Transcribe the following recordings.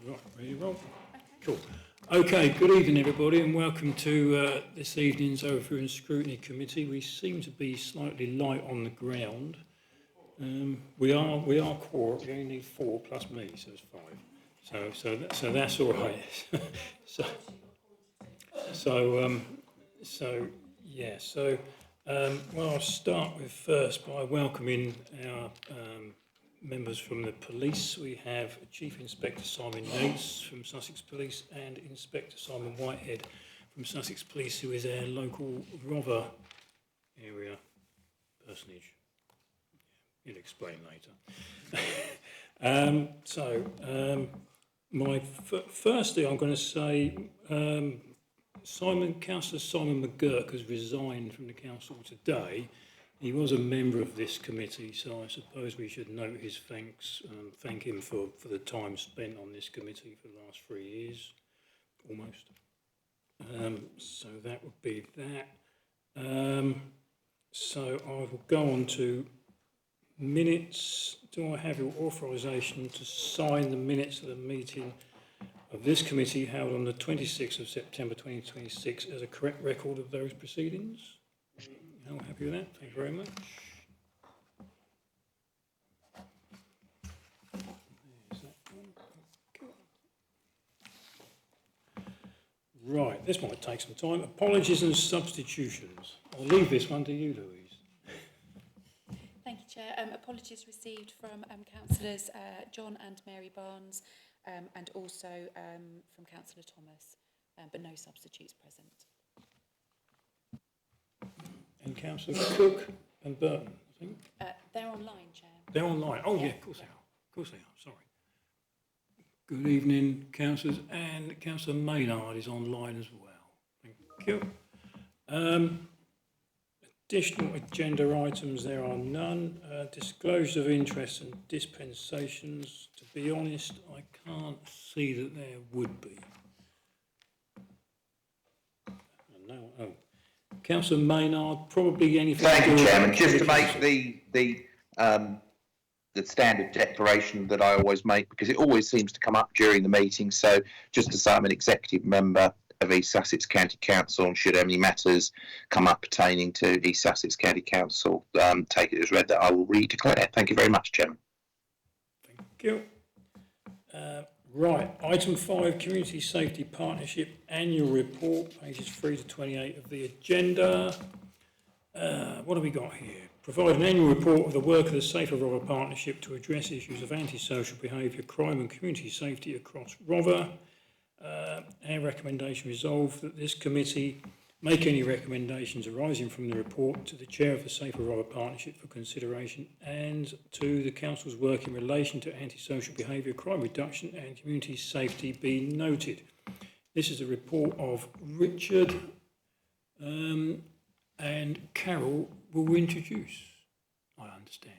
Right, ready to roll? Cool. Okay, good evening everybody and welcome to this evening's Overview and Scrutiny Committee. We seem to be slightly light on the ground. We are core, we only need 4 plus me, so it's 5. So that's all right. Well, I'll start with first by welcoming our members from the police. We have Chief Inspector Simon Yates from Sussex Police and Inspector Simon Whitehead from Sussex Police, who is our local Rother area personage. He'll explain later. Firstly, I'm going to say Councillor Simon McGurk has resigned from the council today. He was a member of this committee, so I suppose we should note his thanks, thank him for the time spent on this committee for the last 3 years, almost. So that would be that. So I will go on to minutes. Do I have your authorisation to sign the minutes of the meeting of this committee held on the 26th of September 2026 as a correct record of those proceedings? I'm happy with that. Thank you very much. Right, this might take some time. Apologies and substitutions. I'll leave this one to you, Louise. Thank you, Chair. Apologies received from Councillors John and Mary Barnes and also from Councillor Thomas, but no substitutes present. And Councillor Cook and Burton, I think. They're online, Chair. They're online. Oh, yeah, of course they are. Of course they are. Sorry. Good evening, councillors. And Councillor Maynard is online as well. Thank you. Additional agenda items, there are none. Disclosure of interest and dispensations. To be honest, I can't see that there would be. No. Oh. Councillor Maynard, probably anything. Thank you, Chairman. Just to make the standard declaration that I always make, because it always seems to come up during the meeting. So just to say I'm an executive member of East Sussex County Council, and should any matters come up pertaining to East Sussex County Council, take it as read that I will redeclare. Thank you very much, Chairman. Thank you. Right, item 5, Community Safety Partnership Annual Report, pages 3 to 28 of the agenda. What have we got here? Provide an annual report of the work of the Safer Rother Partnership to address issues of antisocial behaviour, crime and community safety across Rother. Our recommendation resolved that this committee make any recommendations arising from the report to the Chair of the Safer Rother Partnership for consideration and to the Council's work in relation to antisocial behaviour, crime reduction and community safety be noted. This is a report of Richard and Carol will introduce, I understand.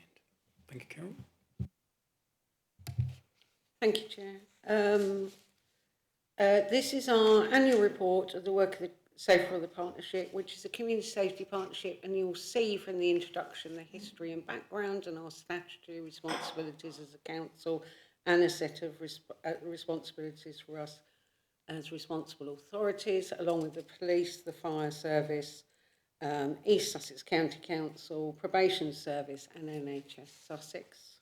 Thank you, Carol. Thank you, Chair. This is our annual report of the work of the Safer Rother Partnership, which is a community safety partnership, and you'll see from the introduction the history and background and our statutory responsibilities as a council and a set of responsibilities for us as responsible authorities, along with the police, the fire service, East Sussex County Council, Probation Service and NHS Sussex.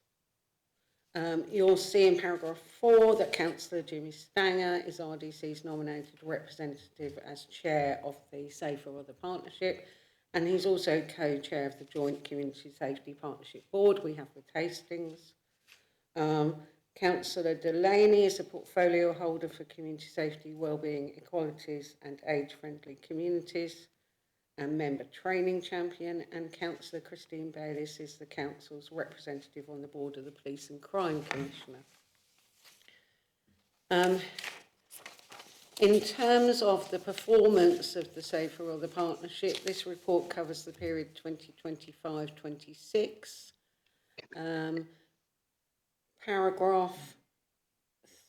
You'll see in paragraph 4 that Councillor Jimmy Stanger is RDC's nominated representative as chair of the Safer Rother Partnership, and he's also co-chair of the Joint Community Safety Partnership Board. We have the tastings. Councillor Delaney is a portfolio holder for community safety, wellbeing, equalities and age-friendly communities and member training champion, and Councillor Christine Bayliss is the Council's representative on the board of the Police and Crime Commissioner. In terms of the performance of the Safer Rother Partnership, this report covers the period 2025-26. Paragraph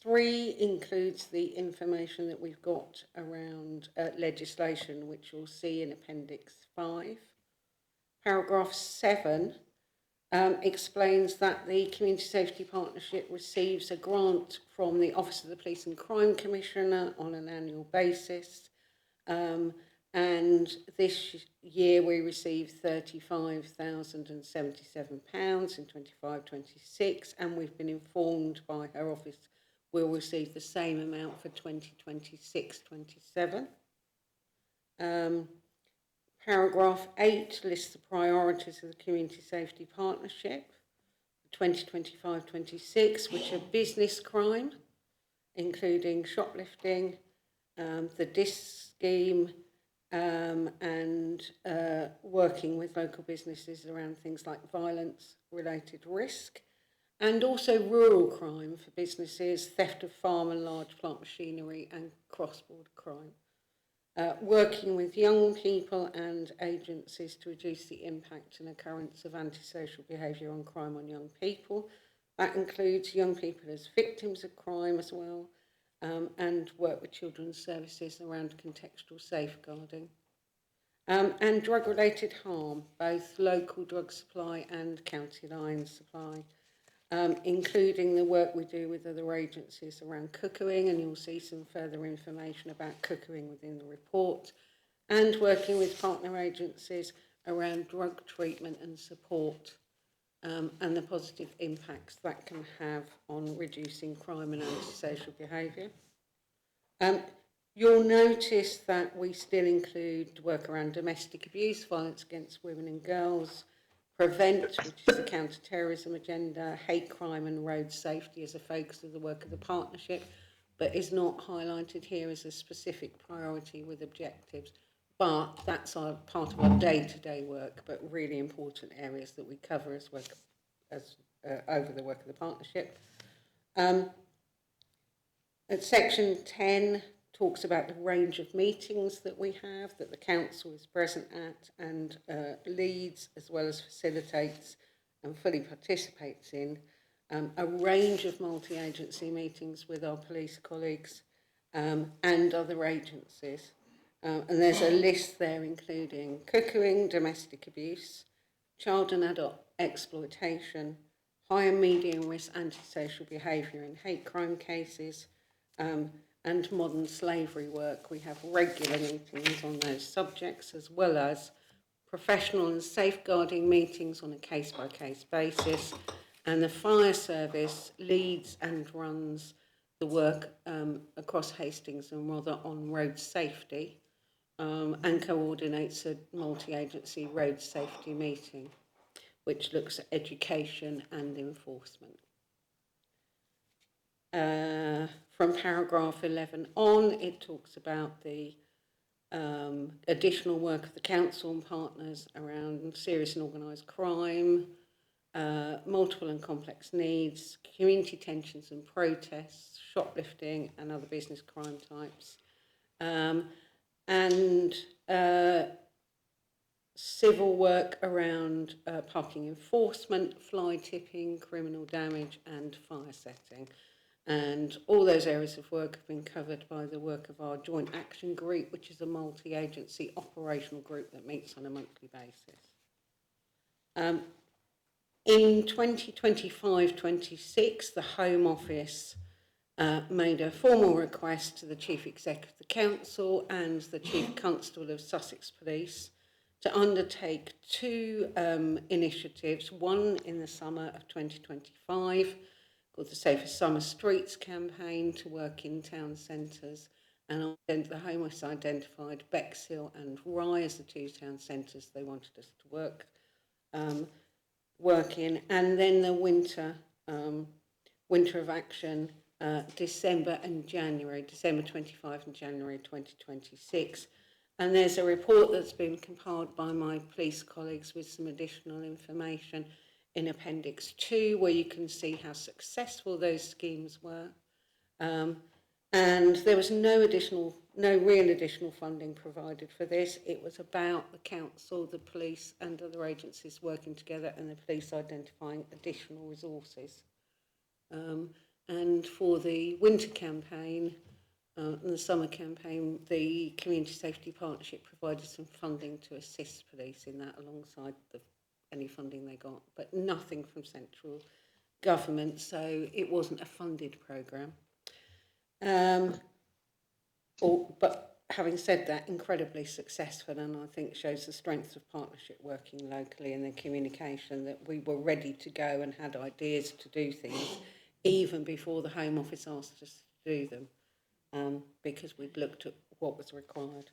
3 includes the information that we've got around legislation, which you'll see in Appendix 5. Paragraph 7 explains that the Community Safety Partnership receives a grant from the Office of the Police and Crime Commissioner on an annual basis. And this year we received £35,077 in 25-26, and we've been informed by her office we'll receive the same amount for 2026-27. Paragraph 8 lists the priorities of the Community Safety Partnership, 2025-26, which are business crime, including shoplifting, the DIS scheme, and working with local businesses around things like violence-related risk, and also rural crime for businesses, theft of farm and large plant machinery, and cross-border crime. Working with young people and agencies to reduce the impact and occurrence of antisocial behaviour on crime on young people. That includes young people as victims of crime as well, and work with children's services around contextual safeguarding. And drug-related harm, both local drug supply and county line supply, including the work we do with other agencies around cuckooing, and you'll see some further information about cuckooing within the report, and working with partner agencies around drug treatment and support, and the positive impacts that can have on reducing crime and antisocial behaviour. You'll notice that we still include work around domestic abuse, violence against women and girls, prevent, which is the counter-terrorism agenda, hate crime and road safety as a focus of the work of the partnership, but is not highlighted here as a specific priority with objectives. But that's part of our day-to-day work, but really important areas that we cover as over the work of the partnership. At section 10 talks about the range of meetings that we have, that the council is present at and leads, as well as facilitates and fully participates in, a range of multi-agency meetings with our police colleagues and other agencies. And there's a list there including cuckooing, domestic abuse, child and adult exploitation, high and medium risk antisocial behaviour in hate crime cases, and modern slavery work. We have regular meetings on those subjects, as well as professional and safeguarding meetings on a case-by-case basis. And the fire service leads and runs the work across Hastings and Rother on road safety, and coordinates a multi-agency road safety meeting, which looks at education and enforcement. From paragraph 11 on, it talks about the additional work of the council and partners around serious and organised crime, multiple and complex needs, community tensions and protests, shoplifting and other business crime types, and civil work around parking enforcement, fly tipping, criminal damage and fire setting. And all those areas of work have been covered by the work of our Joint Action Group, which is a multi-agency operational group that meets on a monthly basis. In 2025-26, the Home Office made a formal request to the Chief Executive of the Council and the Chief Constable of Sussex Police to undertake two initiatives, one in the summer of 2025, called the Safer Summer Streets campaign, to work in town centres, and the Home Office identified Bexhill and Rye as the two town centres they wanted us to work in, and then the winter of action, December and January, December 25 and January 2026. And there's a report that's been compiled by my police colleagues with some additional information in Appendix 2, where you can see how successful those schemes were. And there was no real additional funding provided for this. It was about the council, the police and other agencies working together, and the police identifying additional resources. And for the winter campaign and the summer campaign, the Community Safety Partnership provided some funding to assist police in that, alongside the any funding they got, but nothing from central government, so it wasn't a funded programme. But having said that, incredibly successful, and I think shows the strength of partnership working locally and the communication that we were ready to go and had ideas to do things even before the Home Office asked us to do them, because we'd looked at what was required.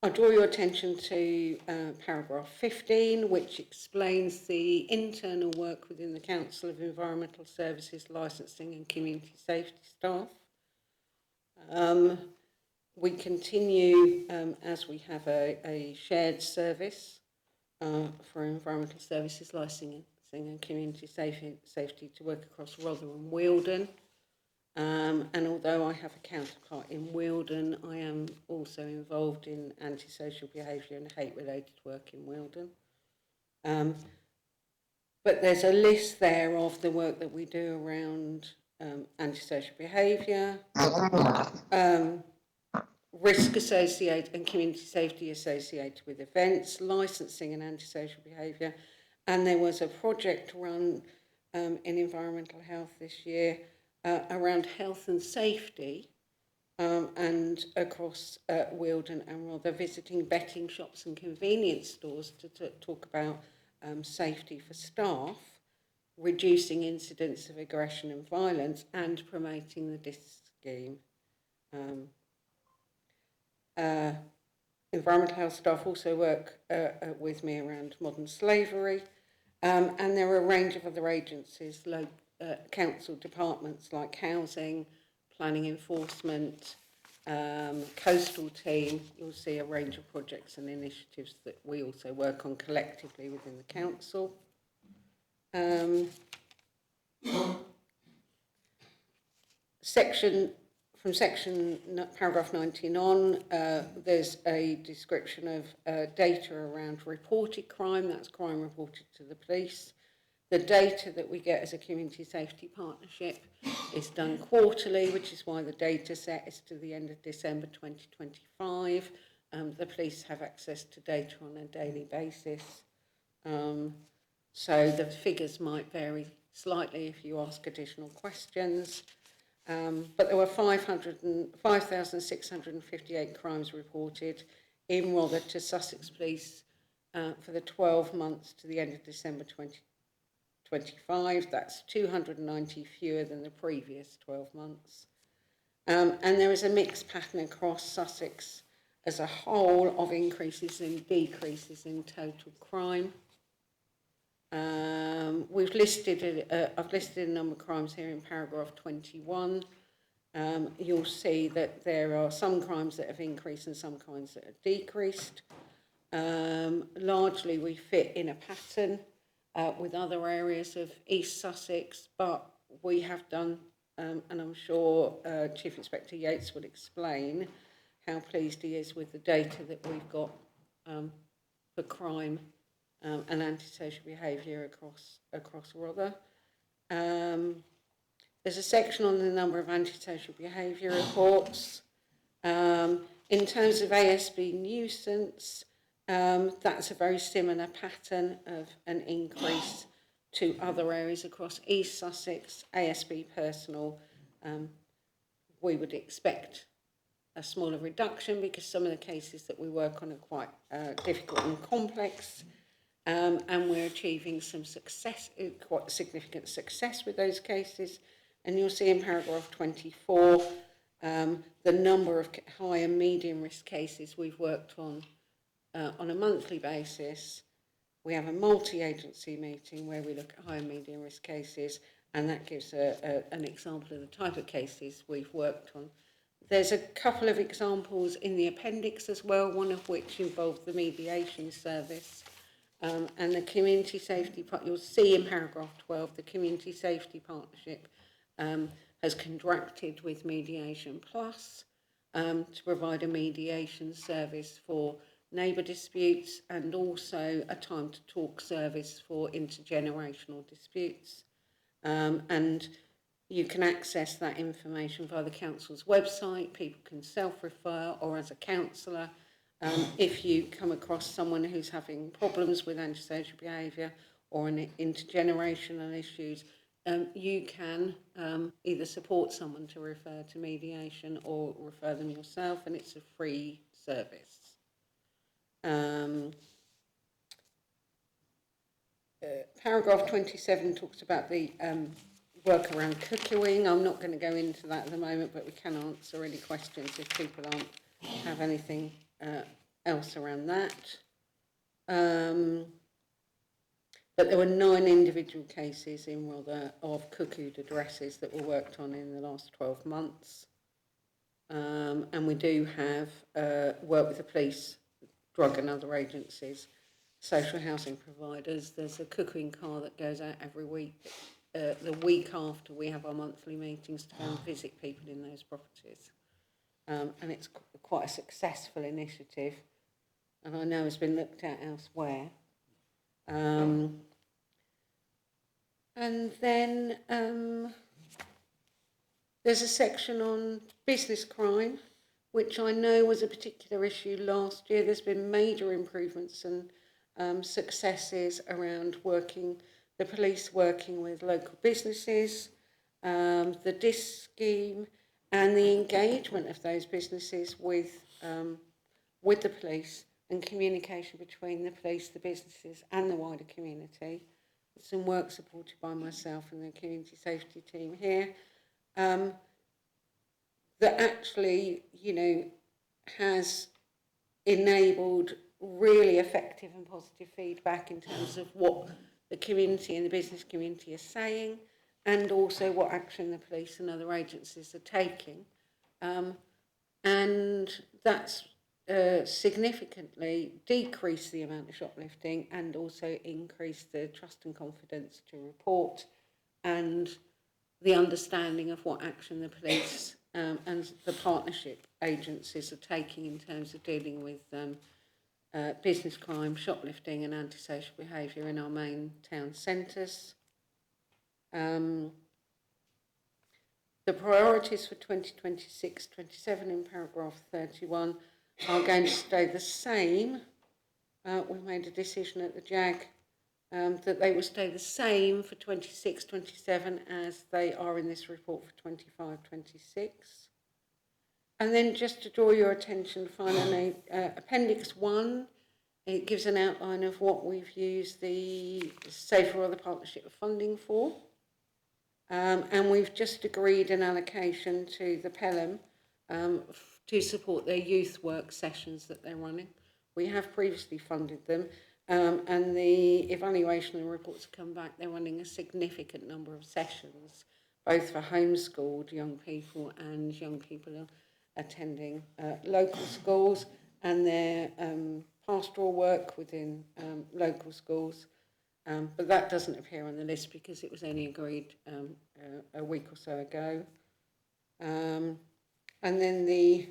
I draw your attention to paragraph 15, which explains the internal work within the Council of Environmental Services, Licensing and Community Safety staff. We continue, as we have a shared service for environmental services, licensing and community safety to work across Rotherham and Wealdon. And although I have a counterpart in Wealdon, I am also involved in antisocial behaviour and hate-related work in Wealdon. But there's a list there of the work that we do around antisocial behaviour, risk associated and community safety associated with events, licensing and antisocial behaviour. And there was a project run in environmental health this year around health and safety, and across Wealdon and Rother, visiting betting shops and convenience stores to talk about safety for staff, reducing incidents of aggression and violence, and promoting the DISC scheme. Environmental health staff also work with me around modern slavery, and there are a range of other agencies, council departments like housing, planning enforcement, coastal team. You'll see a range of projects and initiatives that we also work on collectively within the council. Paragraph 19 on, there's a description of data around reported crime. That's crime reported to the police. The data that we get as a community safety partnership is done quarterly, which is why the data set is to the end of December 2025. The police have access to data on a daily basis. So the figures might vary slightly if you ask additional questions. But there were 5,658 crimes reported in Rother to Sussex Police for the 12 months to the end of December 2025. That's 290 fewer than the previous 12 months. And there is a mixed pattern across Sussex as a whole of increases and decreases in total crime. I've listed a number of crimes here in paragraph 21. You'll see that there are some crimes that have increased and some crimes that have decreased. Largely we fit in a pattern with other areas of East Sussex, but we have done, and I'm sure Chief Inspector Yates will explain how pleased he is with the data that we've got for crime and antisocial behaviour across Rother. There's a section on the number of antisocial behaviour reports. In terms of ASB nuisance, that's a very similar pattern of an increase to other areas across East Sussex. ASB personal, we would expect a smaller reduction because some of the cases that we work on are quite difficult and complex. And we're achieving some success, quite significant success with those cases. And you'll see in paragraph 24 the number of high and medium risk cases we've worked on a monthly basis. We have a multi-agency meeting where we look at high and medium risk cases, and that gives an example of the type of cases we've worked on. There's a couple of examples in the appendix as well, one of which involved the mediation service. And the community safety part, you'll see in paragraph 12, the community safety partnership has contracted with Mediation Plus to provide a mediation service for neighbour disputes and also a time to talk service for intergenerational disputes. And you can access that information via the council's website. People can self-refer or as a councillor if you come across someone who's having problems with antisocial behaviour or intergenerational issues, you can either support someone to refer to mediation or refer them yourself, and it's a free service. Paragraph 27 talks about the work around cuckooing. I'm not going to go into that at the moment, but we can answer any questions if people have anything else around that. But there were 9 individual cases in Rother of cuckooed addresses that were worked on in the last 12 months. And we do have work with the police, drug and other agencies, social housing providers. There's a cuckooing car that goes out every week, the week after we have our monthly meetings, to go and visit people in those properties. And it's quite a successful initiative, and I know has been looked at elsewhere. And then there's a section on business crime, which I know was a particular issue last year. There's been major improvements and successes around the police working with local businesses, the DIS scheme, and the engagement of those businesses with the police, and communication between the police, the businesses, and the wider community. Some work supported by myself and the community safety team here, that actually, has enabled really effective and positive feedback in terms of what the community and the business community are saying, and also what action the police and other agencies are taking. And that's significantly decreased the amount of shoplifting, and also increased the trust and confidence to report, and the understanding of what action the police and the partnership agencies are taking in terms of dealing with business crime, shoplifting and antisocial behaviour in our main town centres. The priorities for 2026-27 in paragraph 31 are going to stay the same. We made a decision at the JAG that they will stay the same for 26-27 as they are in this report for 25-26. And then just to draw your attention finally, Appendix 1, it gives an outline of what we've used the Safer Rother Partnership funding for. And we've just agreed an allocation to the Pelham to support their youth work sessions that they're running. We have previously funded them, and the evaluation and reports have come back. They're running a significant number of sessions, both for homeschooled young people and young people attending local schools, and their pastoral work within local schools. But that doesn't appear on the list because it was only agreed a week or so ago. And then the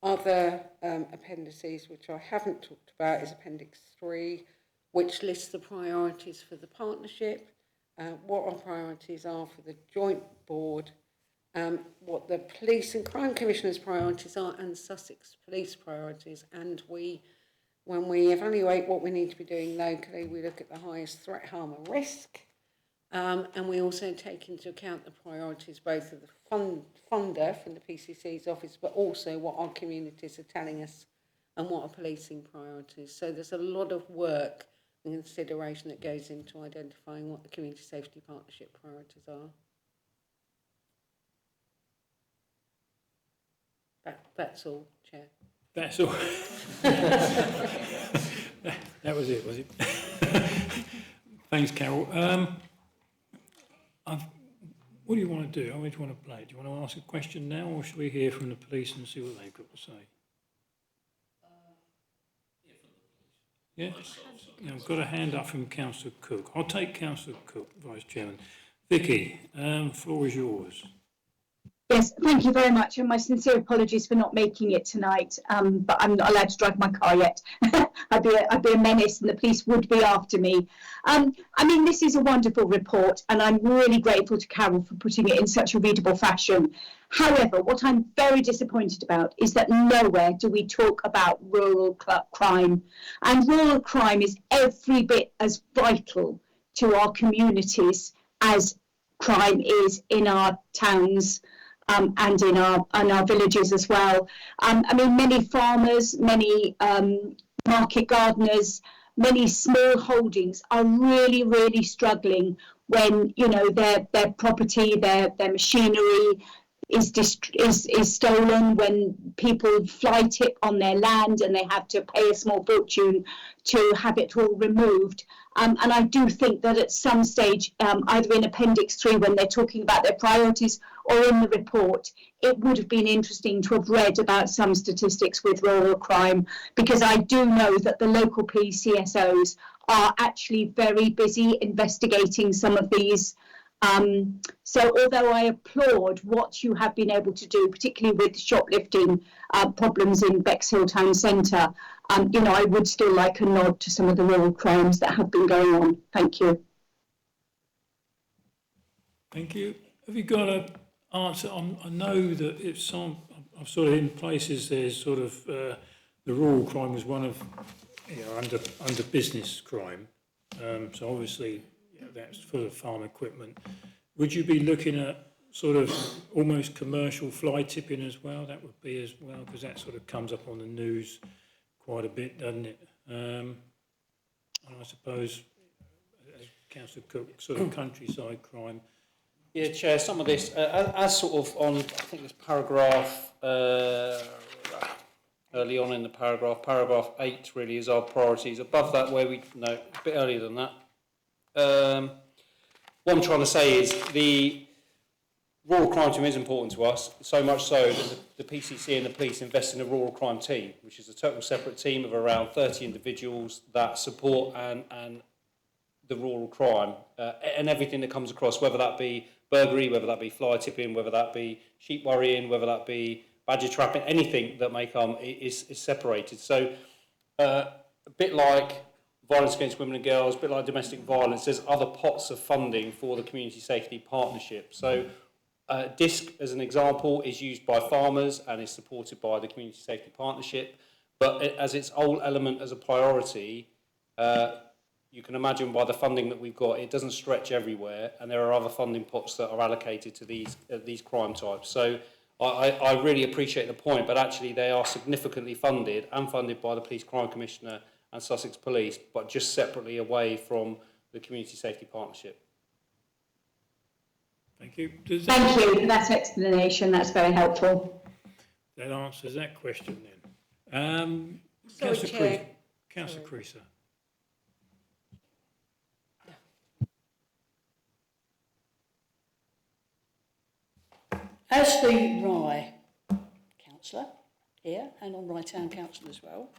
other appendices, which I haven't talked about, is Appendix 3, which lists the priorities for the partnership, what our priorities are for the joint board, what the Police and Crime Commissioner's priorities are, and Sussex Police priorities. And when we evaluate what we need to be doing locally, we look at the highest threat, harm and risk, and we also take into account the priorities both of the funder from the PCC's office, but also what our communities are telling us and what are policing priorities. So there's a lot of work and consideration that goes into identifying what the Community Safety Partnership priorities are. That's all, Chair. That's all. That was it, was it? Thanks, Carol. What do you want to do? How do you want to play? Do you want to ask a question now, or should we hear from the police and see what they've got to say? Yeah? Yeah, I've got a hand up from Councillor Cook. I'll take Councillor Cook, Vice Chairman. Vicky, floor is yours. Yes, thank you very much, and my sincere apologies for not making it tonight, but I'm not allowed to drive my car yet. I'd be a menace and the police would be after me. I mean, this is a wonderful report, and I'm really grateful to Carol for putting it in such a readable fashion. However, what I'm very disappointed about is that nowhere do we talk about rural crime. And rural crime is every bit as vital to our communities as crime is in our towns and in our villages as well. I mean, many farmers, many market gardeners, many small holdings are really, really struggling when, you know, their property, their machinery is stolen, when people fly tip on their land and they have to pay a small fortune to have it all removed. And I do think that at some stage, either in Appendix 3 when they're talking about their priorities or in the report, it would have been interesting to have read about some statistics with rural crime, because I do know that the local PCSOs are actually very busy investigating some of these. So although I applaud what you have been able to do, particularly with shoplifting problems in Bexhill Town Centre, you know, I would still like a nod to some of the rural crimes that have been going on. Thank you. Thank you. Have you got an answer on, I know that if some, I've sort of in places there's sort of, the rural crime was one of, you know, under business crime. So obviously, you know, that's for the farm equipment. Would you be looking at sort of almost commercial fly tipping as well? That would be as well, because that sort of comes up on the news quite a bit, doesn't it? And I suppose, as Councillor Cook, sort of countryside crime. Yeah, Chair, some of this, as sort of on, I think it's paragraph, early on in the paragraph 8 really is our priorities. Above that, where we, no, a bit earlier than that. What I'm trying to say is the rural crime team is important to us, so much so that the PCC and the police invest in a rural crime team, which is a total separate team of around 30 individuals that support and the rural crime and everything that comes across, whether that be burglary, whether that be fly tipping, whether that be sheep worrying, whether that be badger trapping, anything that may come is separated. So a bit like violence against women and girls, a bit like domestic violence, there's other pots of funding for the Community Safety Partnership. So DISC, as an example, is used by farmers and is supported by the Community Safety Partnership. But as its whole element as a priority, you can imagine by the funding that we've got, it doesn't stretch everywhere, and there are other funding pots that are allocated to these crime types. So I really appreciate the point, but actually they are significantly funded and funded by the Police Crime Commissioner and Sussex Police, but just separately away from the Community Safety Partnership. Thank you. Thank you for that explanation. That's very helpful. That answers that question then. Sorry, Chair. Councillor Creaser. As the Rye councillor here and on Rye Town Council as well,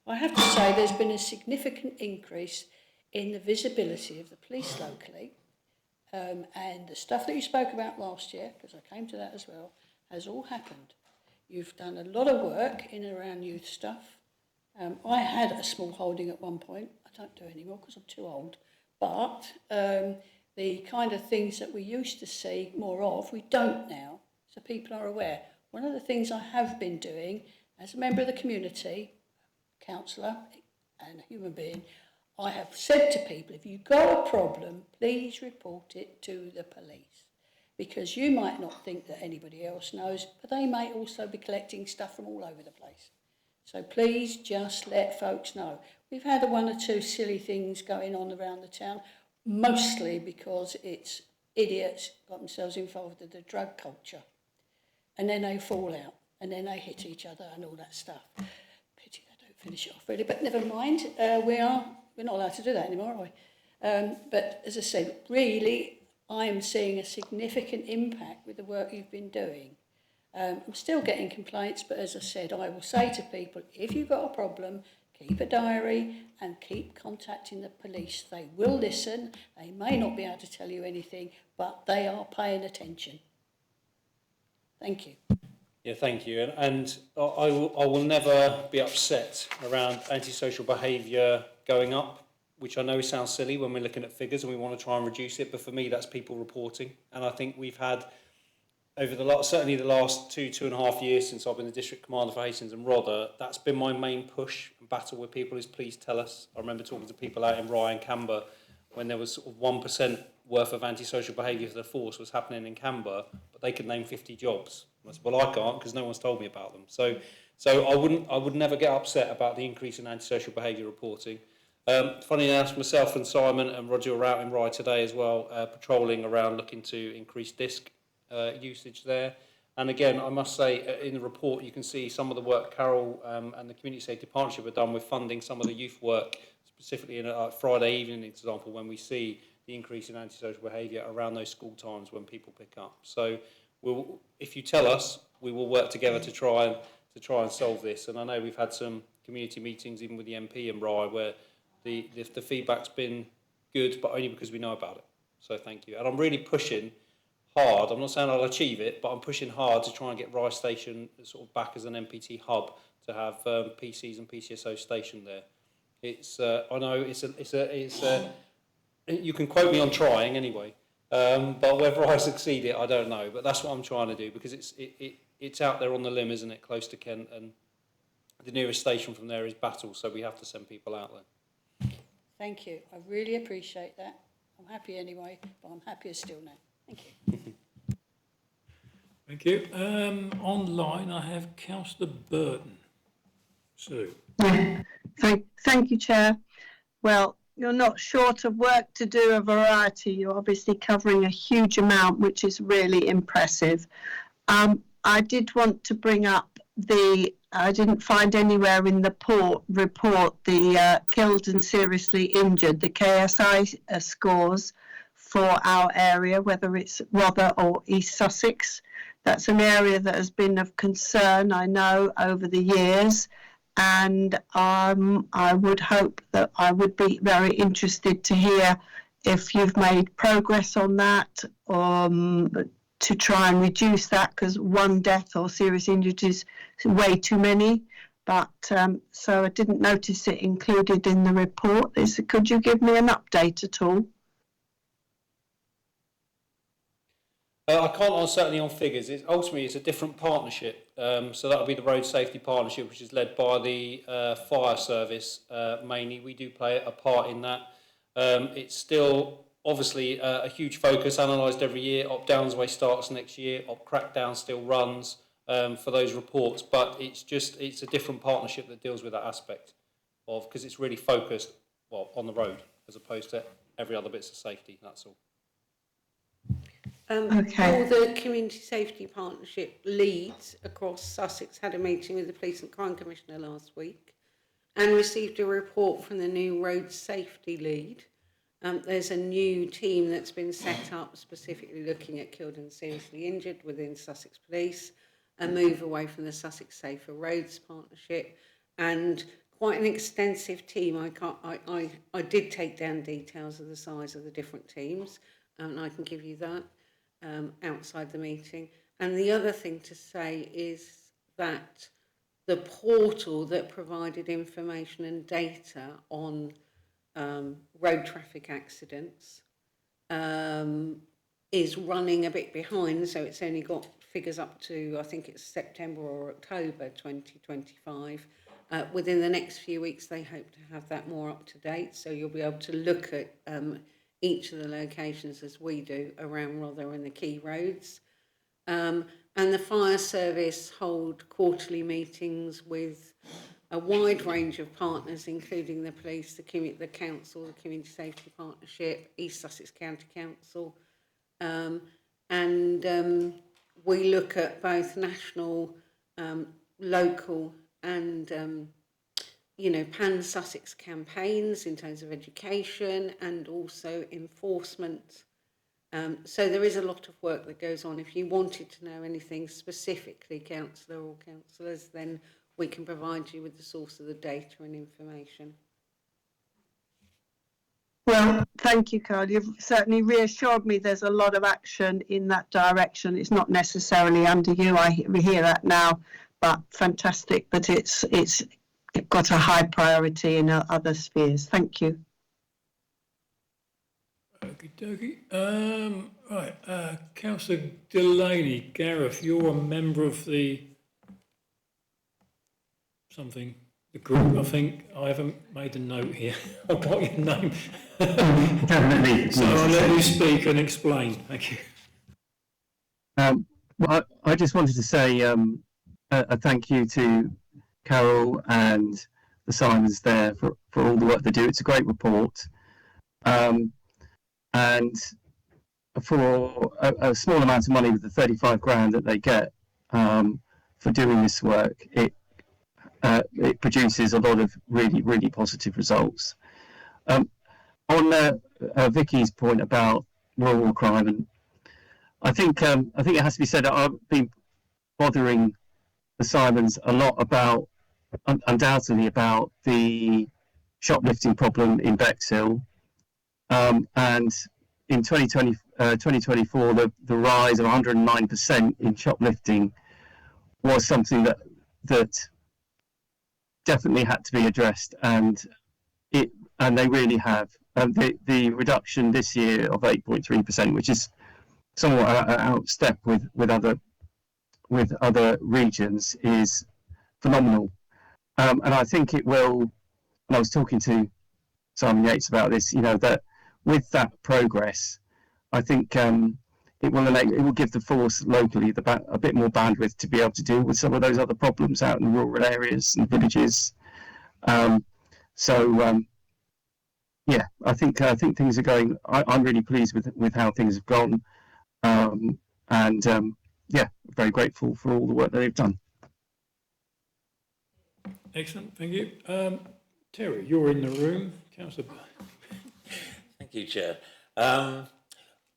I have to say there's been a significant increase in the visibility of the police locally, and the stuff that you spoke about last year, because I came to that as well, has all happened. You've done a lot of work in and around youth stuff. I had a small holding at one point. I don't do anymore because I'm too old. But the kind of things that we used to see more of, we don't now. So people are aware. One of the things I have been doing as a member of the community, councillor and a human being, I have said to people, if you've got a problem, please report it to the police. Because you might not think that anybody else knows, but they may also be collecting stuff from all over the place. So please just let folks know. We've had one or two silly things going on around the town, mostly because it's idiots got themselves involved in the drug culture. And then they fall out, and then they hit each other and all that stuff. Pity they don't finish it off really, but never mind. We're not allowed to do that anymore, are we? But as I said, really, I am seeing a significant impact with the work you've been doing. I'm still getting complaints, but as I said, I will say to people, if you've got a problem, keep a diary and keep contacting the police. They will listen. They may not be able to tell you anything, but they are paying attention. Thank you. Yeah, thank you. And I will never be upset around antisocial behaviour going up, which I know sounds silly when we're looking at figures and we want to try and reduce it, but for me that's people reporting. And I think we've had over certainly the last 2.5 years since I've been the district commander for Hastings and Rother, that's been my main push and battle with people is please tell us. I remember talking to people out in Rye and Camber when there was sort of 1% worth of antisocial behaviour for the force was happening in Camber, but they could name 50 jobs. I said, well, I can't because no one's told me about them. So I would never get upset about the increase in antisocial behaviour reporting. Funny enough, myself and Simon and Roger were out in Rye today as well, patrolling around looking to increase disc usage there. And again, I must say, in the report, you can see some of the work Carol and the Community Safety Partnership have done with funding some of the youth work, specifically in a Friday evening example, when we see the increase in antisocial behaviour around those school times when people pick up. So if you tell us, we will work together to try and solve this. And I know we've had some community meetings, even with the MP in Rye, where the feedback's been good, but only because we know about it. So thank you. And I'm really pushing hard. I'm not saying I'll achieve it, but I'm pushing hard to try and get Rye Station sort of back as an MPT hub to have PCs and PCSO stationed there. It's I know it's you can quote me on trying anyway, but whether I succeed it, I don't know. But that's what I'm trying to do because it's out there on the limb, isn't it, close to Kent, and the nearest station from there is Battle, so we have to send people out there. Thank you. I really appreciate that. I'm happy anyway, but I'm happier still now. Thank you. Thank you. Online, I have Councillor Burton. Sue. Thank you, Chair. Well, you're not short of work to do a variety. You're obviously covering a huge amount, which is really impressive. I did want to bring up I didn't find anywhere in the report the killed and seriously injured, the KSI scores for our area, whether it's Rother or East Sussex. That's an area that has been of concern, I know, over the years. And I would hope that I would be very interested to hear if you've made progress on that to try and reduce that, because one death or serious injury is way too many. But so I didn't notice it included in the report. Could you give me an update at all? I can't certainly on figures. Ultimately, it's a different partnership. So that'll be the Road Safety Partnership, which is led by the fire service mainly. We do play a part in that. It's still obviously a huge focus, analysed every year. Op Downsway starts next year. Op Crackdown still runs for those reports, but it's a different partnership that deals with that aspect of, because it's really focused on the road as opposed to every other bits of safety. That's all. Okay. All the Community Safety Partnership leads across Sussex had a meeting with the Police and Crime Commissioner last week and received a report from the new Road Safety Lead. There's a new team that's been set up specifically looking at killed and seriously injured within Sussex Police, a move away from the Sussex Safer Roads Partnership, and quite an extensive team. I did take down details of the size of the different teams, and I can give you that outside the meeting. And the other thing to say is that the portal that provided information and data on road traffic accidents is running a bit behind, so it's only got figures up to, I think it's September or October 2025. Within the next few weeks, they hope to have that more up to date, so you'll be able to look at each of the locations as we do around Rother and the key roads. And the fire service hold quarterly meetings with a wide range of partners, including the police, the council, the Community Safety Partnership, East Sussex County Council, and we look at both national, local and pan-Sussex campaigns in terms of education and also enforcement. So there is a lot of work that goes on. If you wanted to know anything specifically, councillor or councillors, then we can provide you with the source of the data and information. Well, thank you, Carl. You've certainly reassured me there's a lot of action in that direction. It's not necessarily under you, we hear that now, but fantastic that it's got a high priority in other spheres. Thank you. Okie dokie. Right, Councillor Delaney, Gareth, you're a member of the something, the group, I think. I haven't made a note here. I've got your name. Definitely. So I'll let you speak and explain. Thank you. Well, I just wanted to say a thank you to Carol and the Simons there for all the work they do. It's a great report. And for a small amount of money with the 35 grand that they get for doing this work, it produces a lot of really positive results. On Vicky's point about rural crime, and I think it has to be said that I've been bothering the Simons a lot about, undoubtedly, about the shoplifting problem in Bexhill, and in 2024 the rise of 109% in shoplifting was something that definitely had to be addressed, and they really have. The reduction this year of 8.3%, which is somewhat out step with other regions, is phenomenal, and I think it will. And I was talking to Simon Yates about this. That with that progress, I think it will give the force locally a bit more bandwidth to be able to deal with some of those other problems out in rural areas and villages. Yeah, I think things are going. I'm really pleased with how things have gone, and yeah, very grateful for all the work that they've done. Excellent, thank you. Terry, you're in the room. Councillor. Thank you, Chair. Well,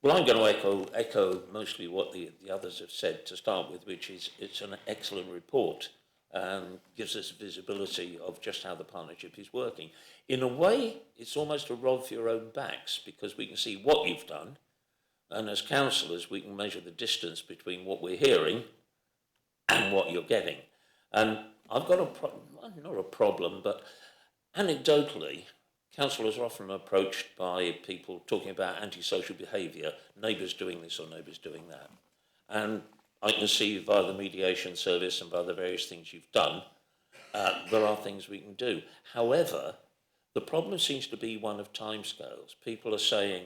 I'm going to echo mostly what the others have said to start with, which is it's an excellent report and gives us visibility of just how the partnership is working. In a way, it's almost a rod for your own backs, because we can see what you've done, and as councillors, we can measure the distance between what we're hearing and what you're getting. And I've got not a problem, but anecdotally, councillors are often approached by people talking about antisocial behaviour, neighbours doing this or neighbours doing that. And I can see via the mediation service and by the various things you've done, there are things we can do. However, the problem seems to be one of timescales. People are saying,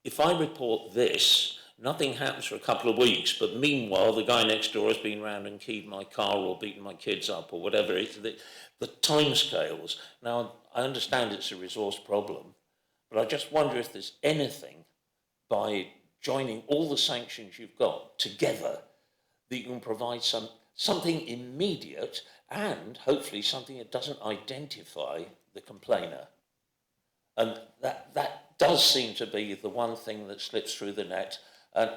if I report this, nothing happens for a couple of weeks, but meanwhile, the guy next door has been round and keyed my car or beaten my kids up or whatever. The timescales. Now, I understand it's a resource problem, but I just wonder if there's anything by joining all the sanctions you've got together that you can provide something immediate and hopefully something that doesn't identify the complainer. And that does seem to be the one thing that slips through the net. And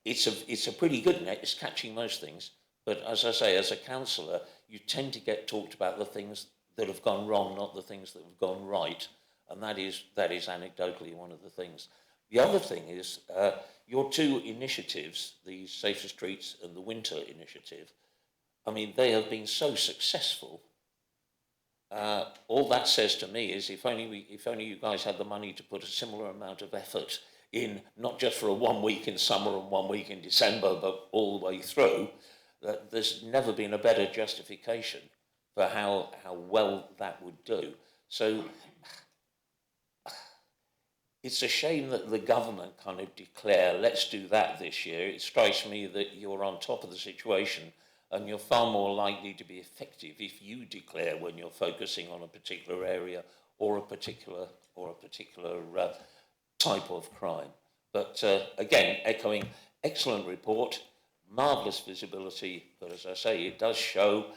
it's a pretty good net, it's catching most things. But as I say, as a councillor, you tend to get talked about the things that have gone wrong, not the things that have gone right. And that is anecdotally one of the things. The other thing is your two initiatives, the Safer Streets and the Winter Initiative, I mean, they have been so successful. All that says to me is if only you guys had the money to put a similar amount of effort in, not just for 1 week in summer and 1 week in December, but all the way through, that there's never been a better justification for how well that would do. So it's a shame that the government kind of declare, let's do that this year. It strikes me that you're on top of the situation and you're far more likely to be effective if you declare when you're focusing on a particular area or a particular type of crime. But again, echoing, excellent report, marvellous visibility, but as I say, it does show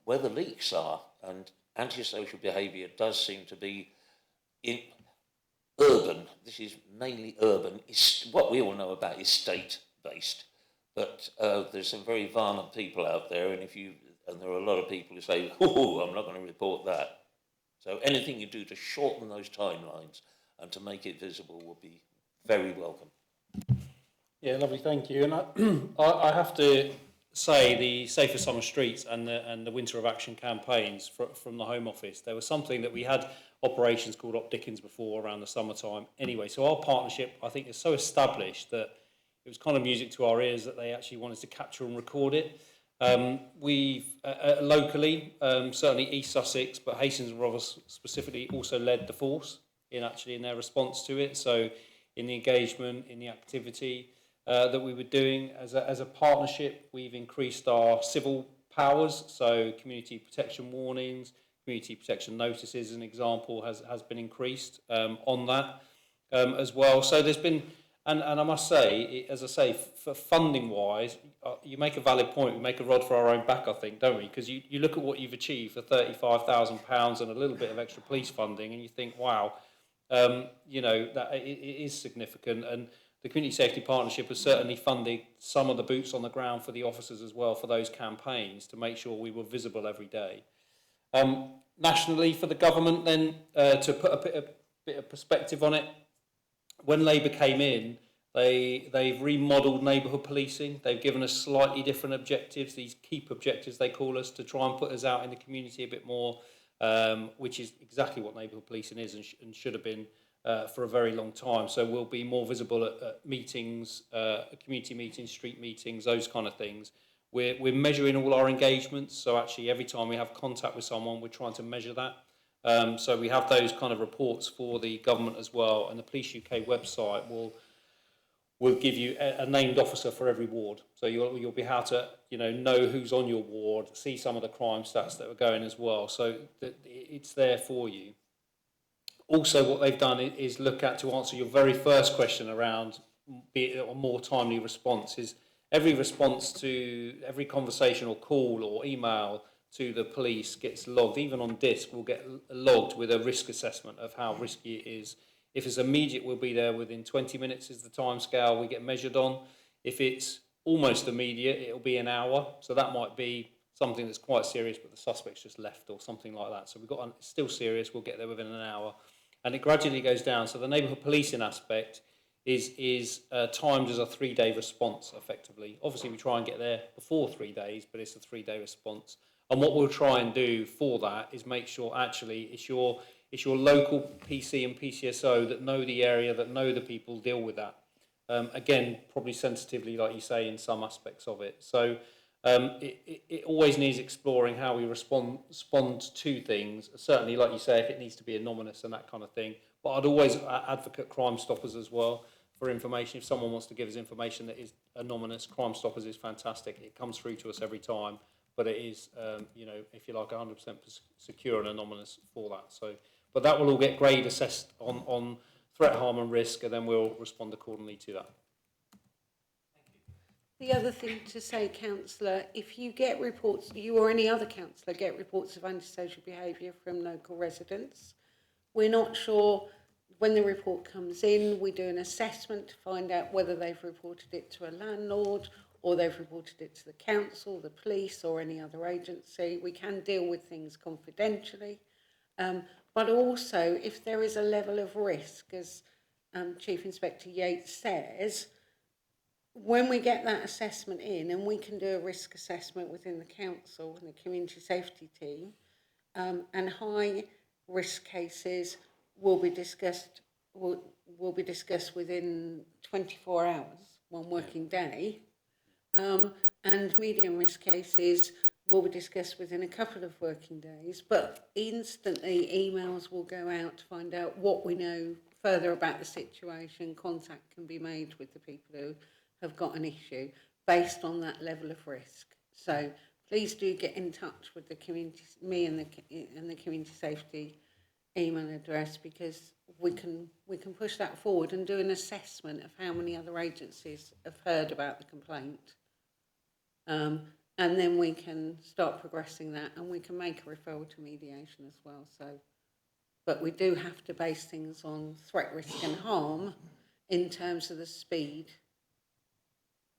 where the leaks are, and antisocial behaviour does seem to be in urban. This is mainly urban. What we all know about is state-based, but there's some very violent people out there, and there are a lot of people who say, "Oh, I'm not going to report that." So anything you do to shorten those timelines and to make it visible would be very welcome. Yeah, lovely, thank you. And I have to say the Safer Summer Streets and the Winter of Action campaigns from the Home Office, there was something that we had operations called Op Dickens before around the summertime. Anyway, so our partnership, I think, is so established that it was kind of music to our ears that they actually wanted to capture and record it. We've locally, certainly East Sussex, but Hastings and Rothes specifically also led the force in their response to it. So in the engagement, in the activity that we were doing as a partnership, we've increased our civil powers. So community protection warnings, community protection notices, as an example, has been increased on that as well. So there's been, and I must say, as I say, for funding wise, you make a valid point. We make a rod for our own back, I think, don't we? Because you look at what you've achieved for £35,000 and a little bit of extra police funding, and you think, wow, that it is significant. And the Community Safety Partnership has certainly funded some of the boots on the ground for the officers as well for those campaigns to make sure we were visible every day. Nationally, for the government, then to put a bit of perspective on it, when Labour came in, they've remodelled neighbourhood policing. They've given us slightly different objectives, these keep objectives they call us, to try and put us out in the community a bit more, which is exactly what neighbourhood policing is and should have been for a very long time. So we'll be more visible at meetings, community meetings, street meetings, those kind of things. We're measuring all our engagements. So actually every time we have contact with someone, we're trying to measure that. So we have those kind of reports for the government as well, and the Police UK website will give you a named officer for every ward. So you'll be able to know who's on your ward, see some of the crime stats that are going as well. So it's there for you. Also, what they've done is look at, to answer your very first question around be it a more timely response, is every response to every conversation or call or email to the police gets logged. Even on disk, will get logged with a risk assessment of how risky it is. If it's immediate, we'll be there within 20 minutes is the time scale we get measured on. If it's almost immediate, it'll be an hour. So that might be something that's quite serious, but the suspect's just left or something like that. So we've got it's still serious, we'll get there within an hour. And it gradually goes down. So the neighbourhood policing aspect is timed as a 3-day response, effectively. Obviously, we try and get there before 3 days, but it's a 3-day response. And what we'll try and do for that is make sure actually it's your local PC and PCSO that know the area, that know the people, deal with that. Again, probably sensitively, like you say, in some aspects of it. So it always needs exploring how we respond to things. Certainly, like you say, if it needs to be anonymous and that kind of thing. But I'd always advocate Crime Stoppers as well for information. If someone wants to give us information that is anonymous, Crime Stoppers is fantastic. It comes through to us every time. But it is, if you like, 100% secure and anonymous for that. So, but that will all get grade assessed on threat, harm and risk, and then we'll respond accordingly to that. The other thing to say, Councillor, if you get reports, you or any other councillor get reports of antisocial behaviour from local residents, we're not sure when the report comes in, we do an assessment to find out whether they've reported it to a landlord or they've reported it to the council, the police or any other agency. We can deal with things confidentially. But also, if there is a level of risk, as Chief Inspector Yates says, when we get that assessment in, and we can do a risk assessment within the council and the community safety team, and high risk cases will be discussed within 24 hours, one working day. And medium risk cases will be discussed within a couple of working days, but instantly emails will go out to find out what we know further about the situation. Contact can be made with the people who have got an issue based on that level of risk. So please do get in touch with the community, me and the community safety email address, because we can push that forward and do an assessment of how many other agencies have heard about the complaint. And then we can start progressing that, and we can make a referral to mediation as well. So, but we do have to base things on threat, risk and harm in terms of the speed.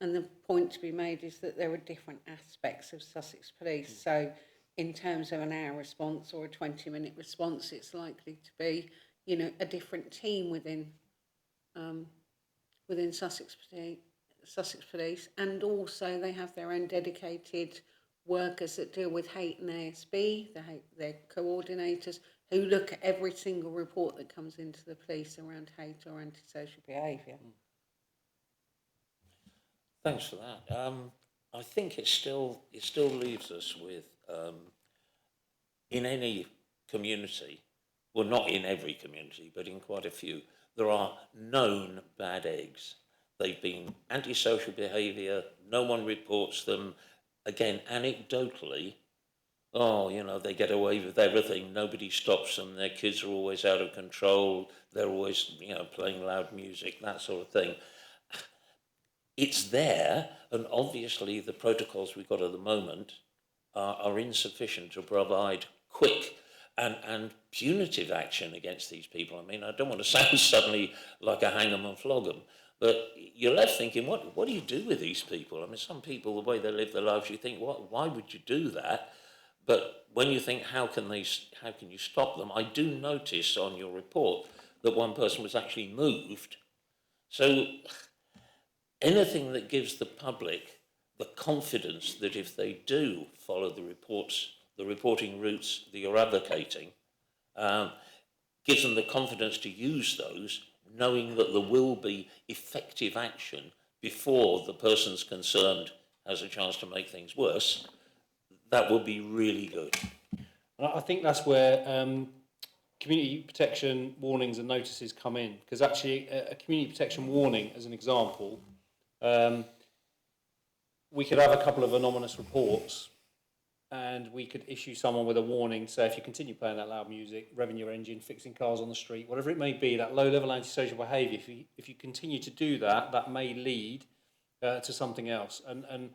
And the point to be made is that there are different aspects of Sussex Police. So in terms of an hour response or a 20-minute response, it's likely to be, a different team within Sussex Police, and also they have their own dedicated workers that deal with hate and ASB, their coordinators, who look at every single report that comes into the police around hate or antisocial behaviour. Thanks for that. I think it still leaves us with, in any community, well, not in every community, but in quite a few, there are known bad eggs. They've been antisocial behaviour, no one reports them. Again, anecdotally, oh, you know, they get away with everything, nobody stops them, their kids are always out of control, they're always, you know, playing loud music, that sort of thing. It's there, and obviously the protocols we've got at the moment are insufficient to provide quick and punitive action against these people. I mean, I don't want to sound suddenly like a hang 'em and flog 'em, but you're left thinking, what do you do with these people? I mean, some people, the way they live their lives, you think, why would you do that? But when you think, how can you stop them? I do notice on your report that one person was actually moved. So anything that gives the public the confidence that if they do follow the reporting routes that you're advocating, gives them the confidence to use those, knowing that there will be effective action before the person's concerned has a chance to make things worse, that would be really good. I think that's where community protection warnings and notices come in, because actually a community protection warning, as an example, we could have a couple of anonymous reports and we could issue someone with a warning, say if you continue playing that loud music, revving your engine, fixing cars on the street, whatever it may be, that low-level antisocial behaviour, if you continue to do that, that may lead to something else. And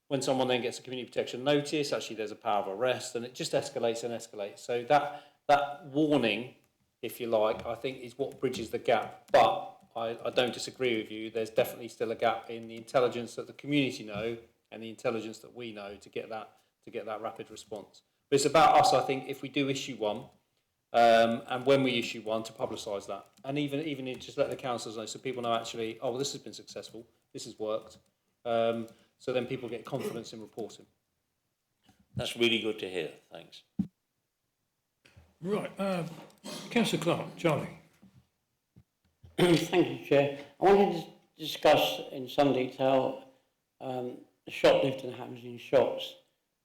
when someone then gets a community protection notice, actually there's a power of arrest, and it just escalates and escalates. So that warning, if you like, I think is what bridges the gap. But I don't disagree with you. There's definitely still a gap in the intelligence that the community know and the intelligence that we know to get that rapid response. But it's about us, I think, if we do issue one, and when we issue one, to publicise that, and even just let the councillors know, so people know actually, oh, well, this has been successful, this has worked. So then people get confidence in reporting. That's really good to hear. Thanks. Right, Councillor Clark, Charlie. Thank you, Chair. I wanted to discuss in some detail the shoplifting that happens in shops.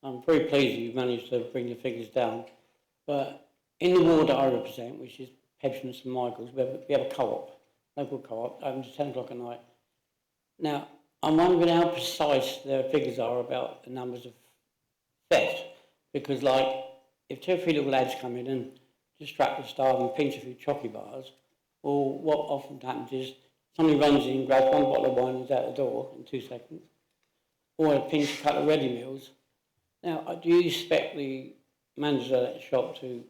I'm very pleased that you've managed to bring the figures down, but in the ward that I represent, which is Pebsham and St Michael's, we have a co-op, local co-op, open to 10 o'clock at night. Now, I'm wondering how precise their figures are about the numbers of theft, because like, if 2 or 3 little lads come in and distract the staff and pinch a few chocolate bars, or what often happens is somebody runs in, grabs one bottle of wine and is out the door in 2 seconds, or a pinch a couple of ready meals. Now, do you expect the manager of that shop to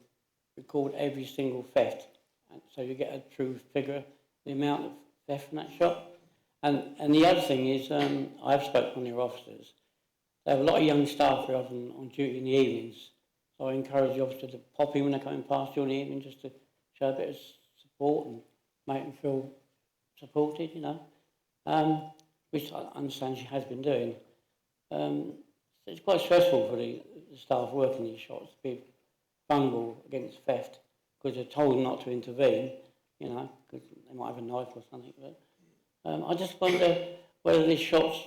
record every single theft, and so you get a true figure, the amount of theft from that shop? And the other thing is, I have spoken to one of your officers. They have a lot of young staff who are often on duty in the evenings, so I encourage the officer to pop in when they're coming past during the evening, just to show a bit of support and make them feel supported, you know, which I understand she has been doing. It's quite stressful for the staff working in these shops to be vulnerable against theft because they're told not to intervene, you know, because they might have a knife or something. But I just wonder whether these shops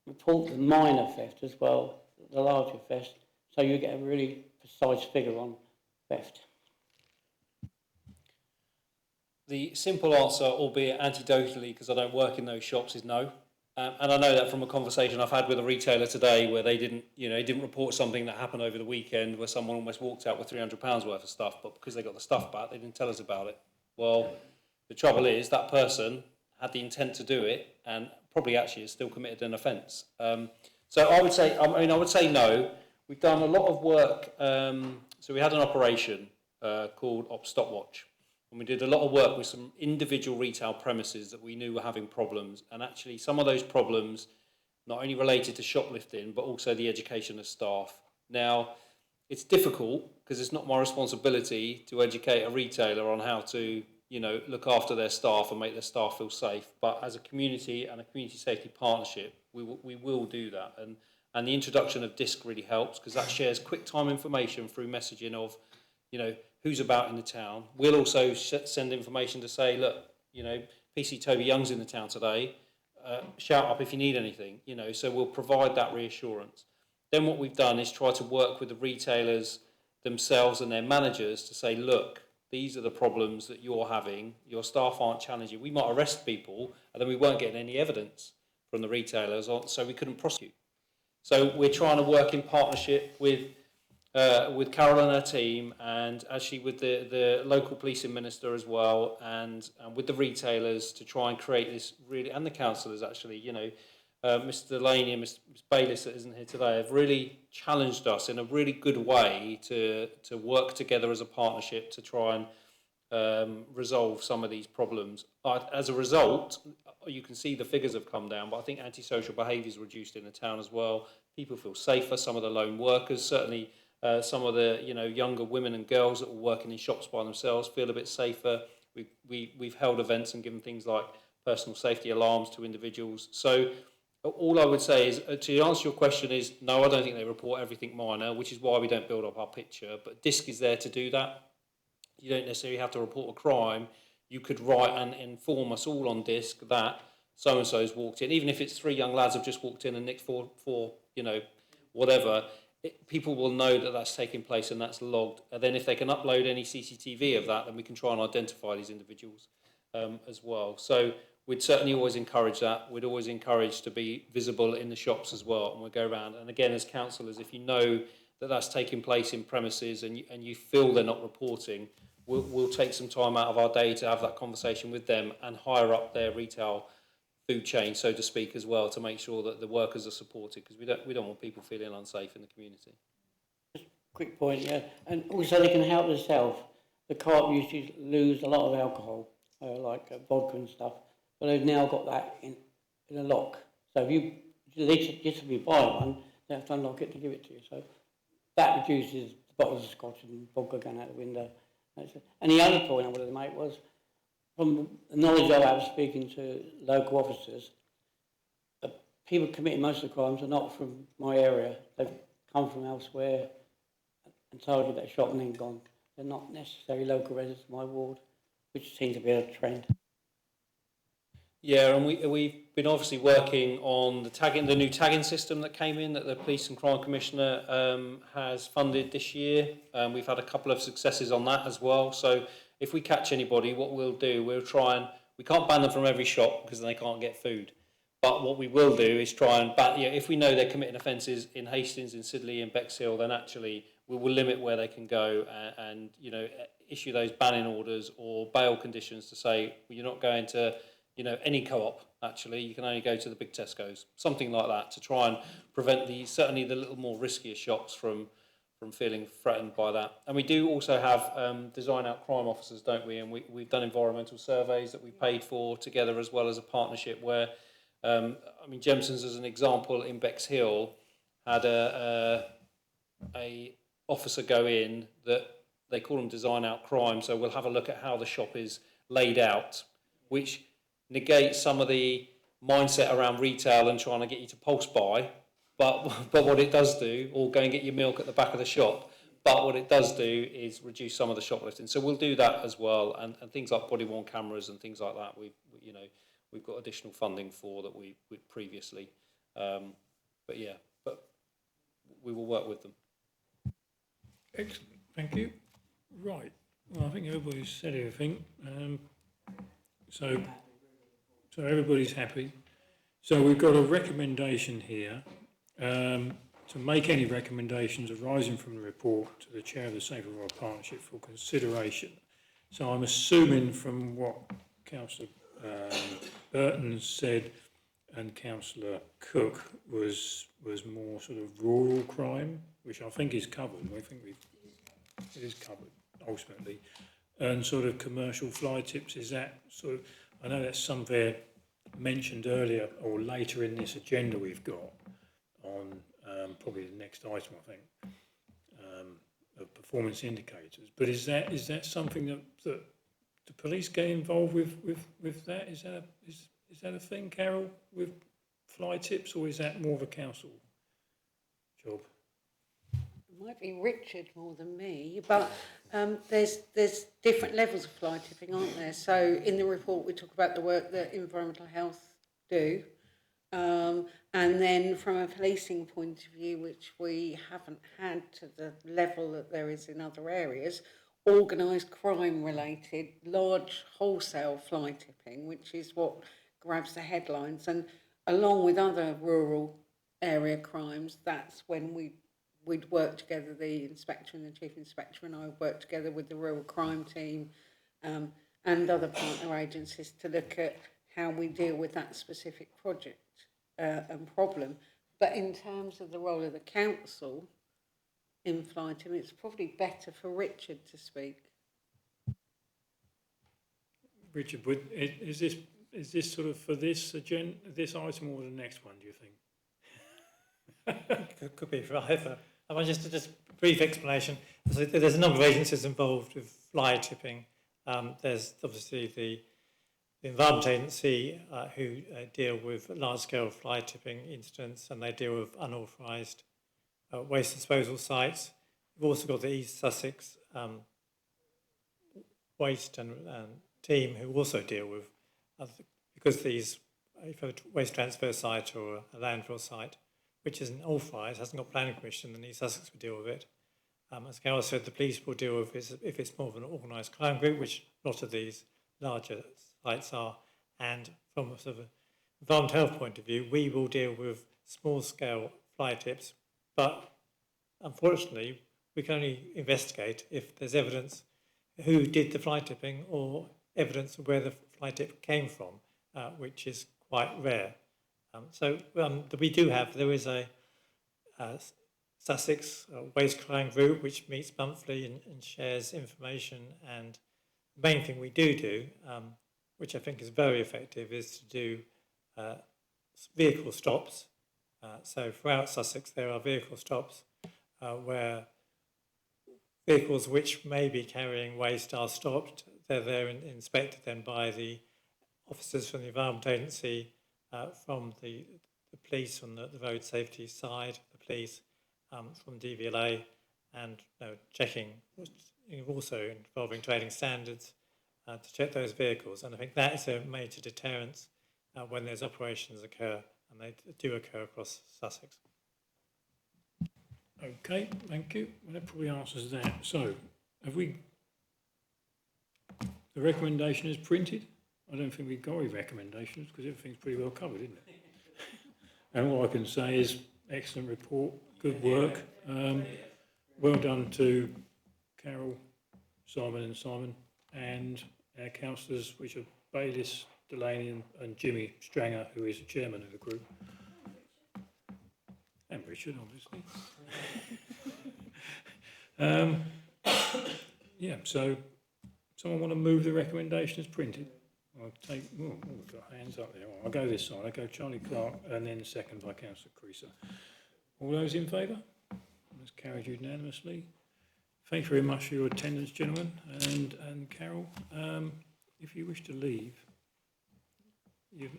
report the minor theft as well, the larger theft, so you get a really precise figure on theft. The simple answer, albeit anecdotally, because I don't work in those shops, is no. And I know that from a conversation I've had with a retailer today where they didn't report something that happened over the weekend where someone almost walked out with £300 worth of stuff, but because they got the stuff back, they didn't tell us about it. Well, the trouble is that person had the intent to do it and probably actually has still committed an offence. So I would say no. We've done a lot of work. So we had an operation called Op Stopwatch. And we did a lot of work with some individual retail premises that we knew were having problems. And actually some of those problems not only related to shoplifting, but also the education of staff. Now, it's difficult because it's not my responsibility to educate a retailer on how to, you know, look after their staff and make their staff feel safe. But as a community and a community safety partnership, we will do that. And the introduction of DISC really helps because that shares quick time information through messaging of, you know, who's about in the town. We'll also send information to say, look, PC Toby Young's in the town today. Shout up if you need anything, so we'll provide that reassurance. Then what we've done is try to work with the retailers themselves and their managers to say, look, these are the problems that you're having. Your staff aren't challenging. We might arrest people and then we weren't getting any evidence from the retailers, so we couldn't prosecute. So we're trying to work in partnership with Carol and her team, and actually with the local policing minister as well, and with the retailers to try and create this really, and the councillors actually, Mr. Delaney and Ms. Bayliss that isn't here today have really challenged us in a really good way to work together as a partnership to try and resolve some of these problems. As a result, you can see the figures have come down, but I think antisocial behaviour is reduced in the town as well. People feel safer. Some of the lone workers, certainly some of the younger women and girls that were working in shops by themselves, feel a bit safer. We've held events and given things like personal safety alarms to individuals. So all I would say is, to answer your question is, no, I don't think they report everything minor, which is why we don't build up our picture. But DISC is there to do that. You don't necessarily have to report a crime. You could write and inform us all on DISC that so-and-so's walked in. Even if it's 3 young lads have just walked in and nicked four whatever, people will know that that's taking place and that's logged. And then if they can upload any CCTV of that, then we can try and identify these individuals as well. So we'd certainly always encourage that. We'd always encourage to be visible in the shops as well, and we'll go around. And again, as councillors, if you know that that's taking place in premises and you feel they're not reporting, we'll take some time out of our day to have that conversation with them and higher up their retail food chain, so to speak, as well, to make sure that the workers are supported, because we don't want people feeling unsafe in the community. Just a quick point, yeah, and also they can help themselves. The co-op used to lose a lot of alcohol, like vodka and stuff, but they've now got that in a lock. So if you if you buy one, they have to unlock it to give it to you. So that reduces the bottles of scotch and vodka going out the window. And the other point I wanted to make was, from the knowledge I have speaking to local officers, people committing most of the crimes are not from my area. They've come from elsewhere and targeted that shop and then gone. They're not necessarily local residents of my ward, which seems to be a trend. Yeah, and we've been obviously working on the new tagging system that came in that the Police and Crime Commissioner has funded this year. We've had a couple of successes on that as well. So if we catch anybody, what we'll do, we can't ban them from every shop because then they can't get food. But what we will do is try and ban, if we know they're committing offences in Hastings, in Sidley, in Bexhill, then actually we will limit where they can go and issue those banning orders or bail conditions to say, well, you're not going to any co-op, actually, you can only go to the big Tesco's, something like that, to try and prevent certainly the little more riskier shops from feeling threatened by that. And we do also have design out crime officers, don't we? And we've done environmental surveys that we paid for together, as well as a partnership where, Jemson's, as an example, in Bexhill, had a officer go in that they call them design out crime. So we'll have a look at how the shop is laid out, which negate some of the mindset around retail and trying to get you to pulse buy, but what it does do, or go and get your milk at the back of the shop, but what it does do is reduce some of the shoplifting. So we'll do that as well, and things like body worn cameras and things like that. We've got additional funding for that we previously, but we will work with them. Excellent, thank you. Right, well, I think everybody's said everything. So everybody's happy. So we've got a recommendation here to make any recommendations arising from the report to the chair of the Safer Royal Partnership for consideration. So I'm assuming from what Councillor Burton said and Councillor Cook was more sort of rural crime, which I think is covered. It is covered ultimately, and sort of commercial fly tips. Is that sort of? I know that's somewhere mentioned earlier or later in this agenda we've got on probably the next item, I think, of performance indicators. But is that something that the police get involved with that? Is that a thing, Carol, with fly tips, or is that more of a council job? It might be Richard more than me, but there's different levels of fly tipping, aren't there? So in the report we talk about the work that environmental health do, and then from a policing point of view, which we haven't had to the level that there is in other areas, organised crime related large wholesale fly tipping, which is what grabs the headlines, and along with other rural area crimes, that's when we'd work together, the inspector and the chief inspector and I would work together with the rural crime team and other partner agencies to look at how we deal with that specific project and problem. But in terms of the role of the council in fly tipping, it's probably better for Richard to speak. Richard, is this sort of for this agenda, this item, or the next one, do you think? Could be for either. I want just a brief explanation. So there's a number of agencies involved with fly tipping. There's obviously the Environment Agency who deal with large-scale fly tipping incidents, and they deal with unauthorised waste disposal sites. We've also got the East Sussex waste and team who also deal with, because these, if a waste transfer site or a landfill site which isn't authorised, hasn't got planning permission, then East Sussex will deal with it. As Carol said, the police will deal with it if it's more of an organised crime group, which a lot of these larger sites are. And from a sort of environmental health point of view, we will deal with small-scale fly tips, but unfortunately, we can only investigate if there's evidence who did the fly tipping or evidence of where the fly tip came from, which is quite rare. We do have, there is a Sussex waste crime group which meets monthly and shares information, and the main thing we do, which I think is very effective, is to do vehicle stops. So throughout Sussex there are vehicle stops where vehicles which may be carrying waste are stopped. They're there and inspected then by the officers from the Environment Agency, from the police on the road safety side, the police from DVLA, and checking, also involving trading standards to check those vehicles. And I think that is a major deterrence when those operations occur, and they do occur across Sussex. Okay, thank you. Well, that probably answers that. So, have we... The recommendation is printed? I don't think we've got any recommendations because everything's pretty well covered, isn't it? And what I can say is, excellent report, good work. Well done to Carol, Simon and our councillors, which are Bayliss, Delaney and Jimmy Stranger, who is the chairman of the group. And Richard, obviously. Yeah, so someone want to move the recommendation as printed? I'll take, we've got hands up there. I'll go this side. I'll go Charlie Clark and then second by Councillor Creaser. All those in favour? That's carried unanimously. Thank you very much for your attendance, gentlemen, and Carol. If you wish to leave,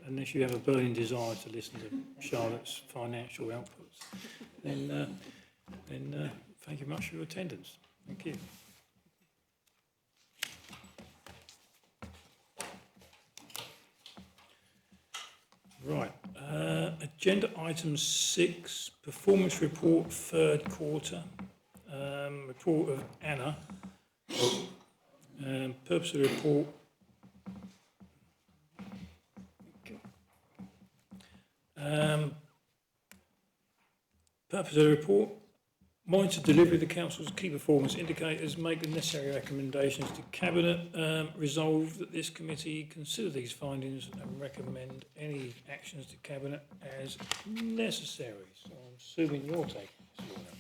unless you have a burning desire to listen to Charlotte's financial outputs, then thank you much for your attendance. Thank you. Right, agenda item 6, performance report, third quarter, report of Anna. Purpose of the report. Purpose of the report. Monitor delivery of the Council's key performance indicators, make the necessary recommendations to Cabinet, resolve that this committee consider these findings and recommend any actions to Cabinet as necessary. So I'm assuming you're taking this, Lorna.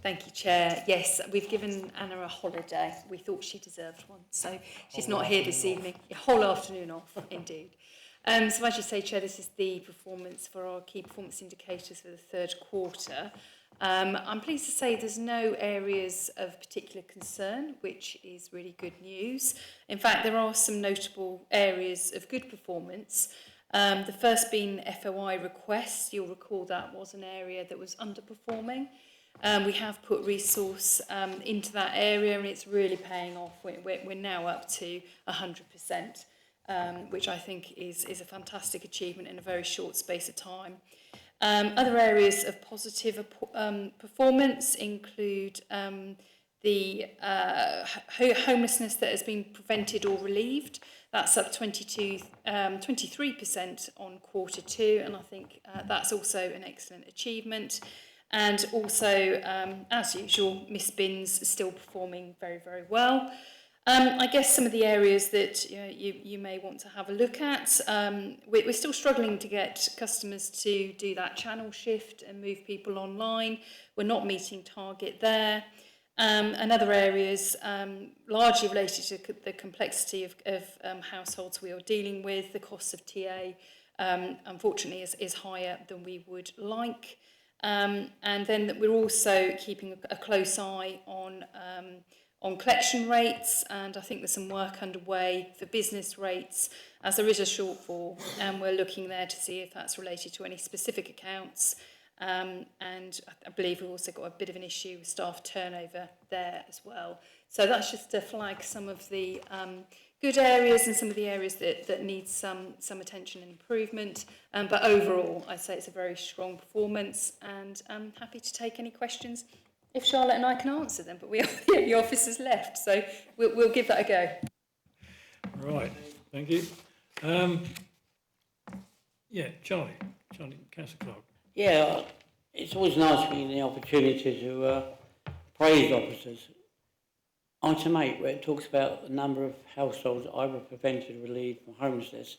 Thank you, Chair. Yes, we've given Anna a holiday. We thought she deserved one, so she's not here this evening. A whole afternoon off, indeed. So as you say, Chair, this is the performance for our key performance indicators for the third quarter. I'm pleased to say there's no areas of particular concern, which is really good news. In fact, there are some notable areas of good performance. The first being FOI requests. You'll recall that was an area that was underperforming. We have put resource into that area, and it's really paying off. We're now up to 100%, which I think is a fantastic achievement in a very short space of time. Other areas of positive performance include the homelessness that has been prevented or relieved. That's up 23% on Q2, and I think that's also an excellent achievement. And also, as usual, Miss Bins is still performing very, very well. I guess some of the areas that you may want to have a look at, we're still struggling to get customers to do that channel shift and move people online. We're not meeting target there. And other areas largely related to the complexity of households we are dealing with. The cost of TA, unfortunately, is higher than we would like. And then we're also keeping a close eye on collection rates, and I think there's some work underway for business rates, as there is a shortfall, and we're looking there to see if that's related to any specific accounts. And I believe we've also got a bit of an issue with staff turnover there as well. So that's just to flag some of the good areas and some of the areas that need some attention and improvement. But overall, I'd say it's a very strong performance, and I'm happy to take any questions if Charlotte and I can answer them, but the officers left, so we'll give that a go. Right, thank you. Yeah, Charlie, Councillor Clark. Yeah, it's always nice getting the opportunity to praise officers. Item 8, where it talks about the number of households either prevented or relieved from homelessness,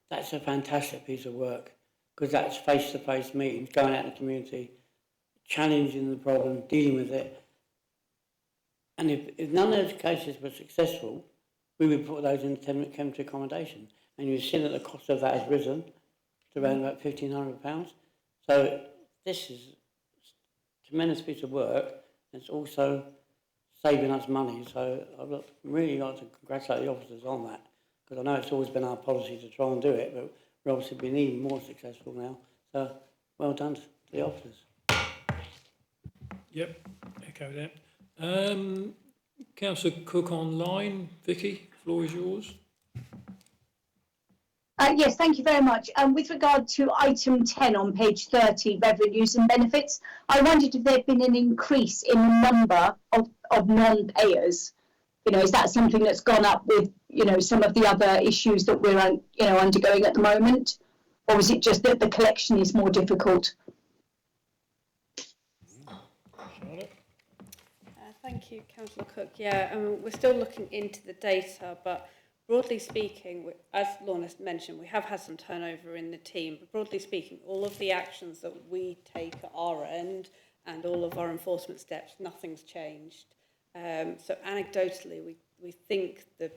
that's a fantastic piece of work, because that's face-to-face meetings, going out in the community, challenging the problem, dealing with it. And if none of those cases were successful, we would put those into temporary accommodation. And you've seen that the cost of that has risen to around about £1,500. So this is a tremendous piece of work. It's also saving us money. So I'd really like to congratulate the officers on that, because I know it's always been our policy to try and do it, but we're obviously being even more successful now. So well done to the officers. Yep, echo that. Councillor Cook online. Vicky, floor is yours. Yes, thank you very much. With regard to item 10 on page 30, revenues and benefits, I wondered if there had been an increase in the number of non-payers. Is that something that's gone up with, some of the other issues that we're, undergoing at the moment? Or is it just that the collection is more difficult? Charlotte? Thank you, Councillor Cook. Yeah, we're still looking into the data, but broadly speaking, as Lorna mentioned, we have had some turnover in the team, but broadly speaking, all of the actions that we take at our end and all of our enforcement steps, nothing's changed. So anecdotally, we think the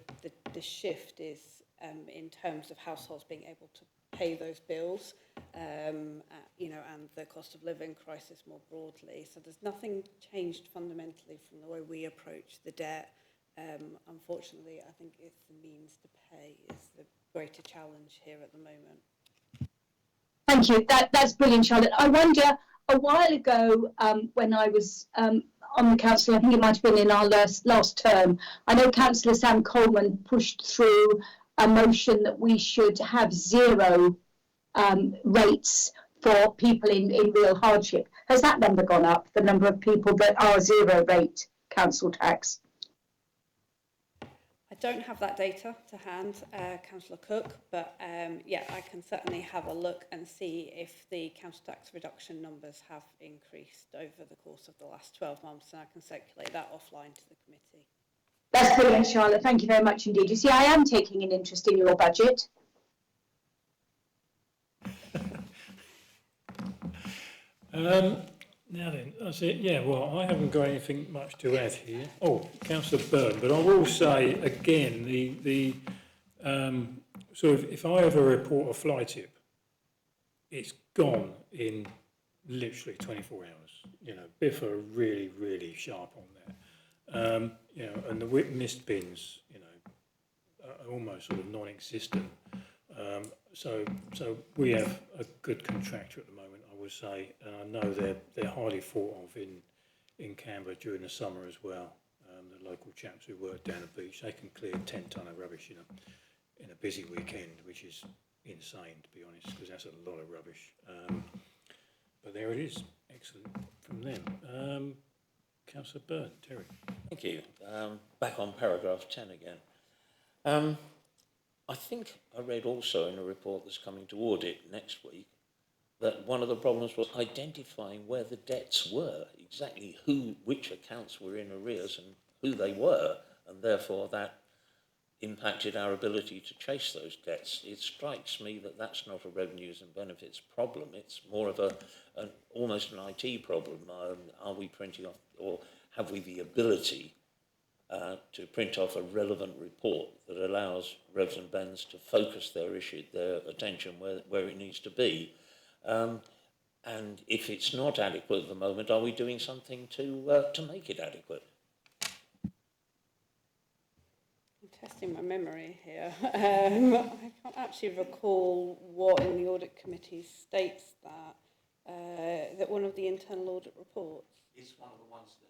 shift is in terms of households being able to pay those bills, and the cost of living crisis more broadly. So there's nothing changed fundamentally from the way we approach the debt. Unfortunately, I think it's the means to pay is the greater challenge here at the moment. Thank you. That's brilliant, Charlotte. I wonder, a while ago, when I was on the council, I think it might have been in our last term, I know Councillor Sam Coleman pushed through a motion that we should have zero rates for people in real hardship. Has that number gone up, the number of people that are zero rate council tax? I don't have that data to hand, Councillor Cook, but yeah, I can certainly have a look and see if the council tax reduction numbers have increased over the course of the last 12 months, and I can circulate that offline to the committee. That's brilliant, Charlotte. Thank you very much indeed. You see, I am taking an interest in your budget. Now then, that's it. Yeah, well, I haven't got anything much to add here. Oh, Councillor Byrne, but I will say again, the sort of, if I ever report a fly tip, it's gone in literally 24 hours. Biff are really, really sharp on that. And the missed bins, are almost sort of non-existent. So we have a good contractor at the moment. I would say, and I know they're highly thought of in Canberra during the summer as well. The local chaps who work down the beach, they can clear 10 tonne of rubbish in a busy weekend, which is insane, to be honest, because that's a lot of rubbish. But there it is. Excellent from them. Councillor Byrne, Terry. Thank you. Back on paragraph 10 again. I think I read also in a report that's coming to audit next week that one of the problems was identifying where the debts were, exactly which accounts were in arrears and who they were, and therefore that impacted our ability to chase those debts. It strikes me that that's not a revenues and benefits problem. It's more of almost an IT problem. Are we printing off, or have we the ability to print off a relevant report that allows revs and bens to focus their attention where it needs to be? And if it's not adequate at the moment, are we doing something to make it adequate? I'm testing my memory here. I can't actually recall what in the audit committee states that one of the internal audit reports. It's one of the ones that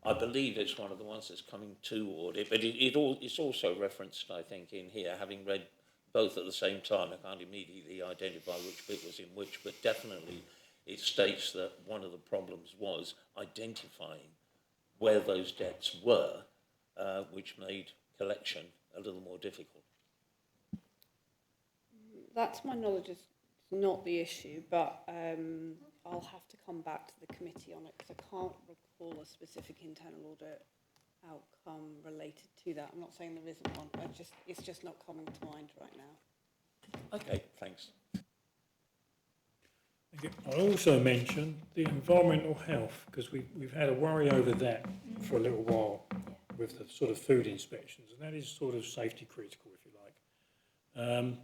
I believe it's one of the ones that's coming to audit, but it's also referenced, I think, in here, having read both at the same time. I can't immediately identify which bit was in which, but definitely it states that one of the problems was identifying where those debts were, which made collection a little more difficult. That, to my knowledge, is not the issue, but I'll have to come back to the committee on it because I can't recall a specific internal audit outcome related to that. I'm not saying there isn't one, but it's just not coming to mind right now. Okay, thanks. I'll also mention the environmental health, because we've had a worry over that for a little while with the sort of food inspections, and that is sort of safety critical, if you like.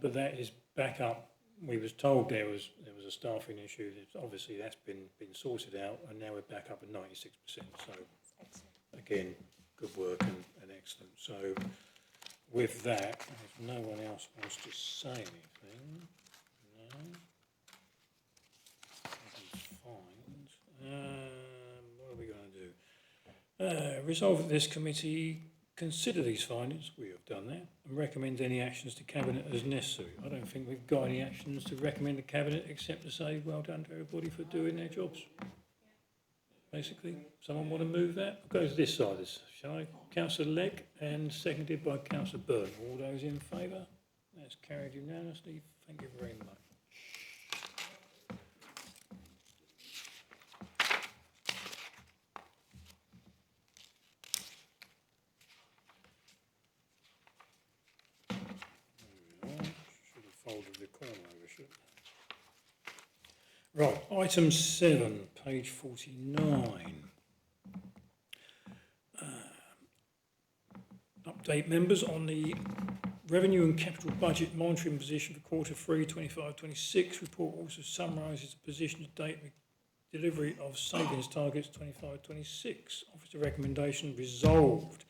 But that is back up. We was told there was a staffing issue. Obviously, that's been sorted out, and now we're back up at 96%. So, again, good work and excellent. So, with that, if no one else wants to say anything, no. What are we going to do? Resolve that this committee consider these findings, we have done that, and recommend any actions to Cabinet as necessary. I don't think we've got any actions to recommend to Cabinet except to say well done to everybody for doing their jobs. Basically, someone want to move that? I'll go to this side, shall I? Councillor Legg and seconded by Councillor Byrne. All those in favour? That's carried unanimously. Thank you very much. Folded the corner over, should Right, item 7, page 49. Update members on the revenue and capital budget monitoring position for quarter 3, 25-26. Report also summarises the position to date with delivery of savings targets 25-26. Officer recommendation resolved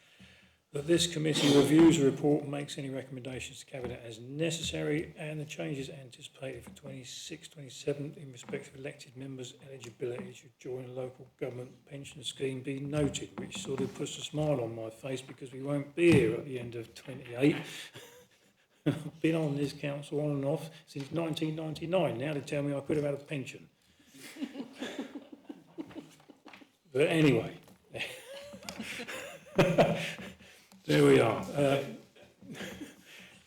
that this committee reviews the report and makes any recommendations to Cabinet as necessary, and the changes anticipated for 26-27 in respect of elected members' eligibility to join a local government pension scheme be noted, which sort of puts a smile on my face because we won't be here at the end of 28. I've been on this council on and off since 1999. Now they tell me I could have had a pension. But anyway. There we are.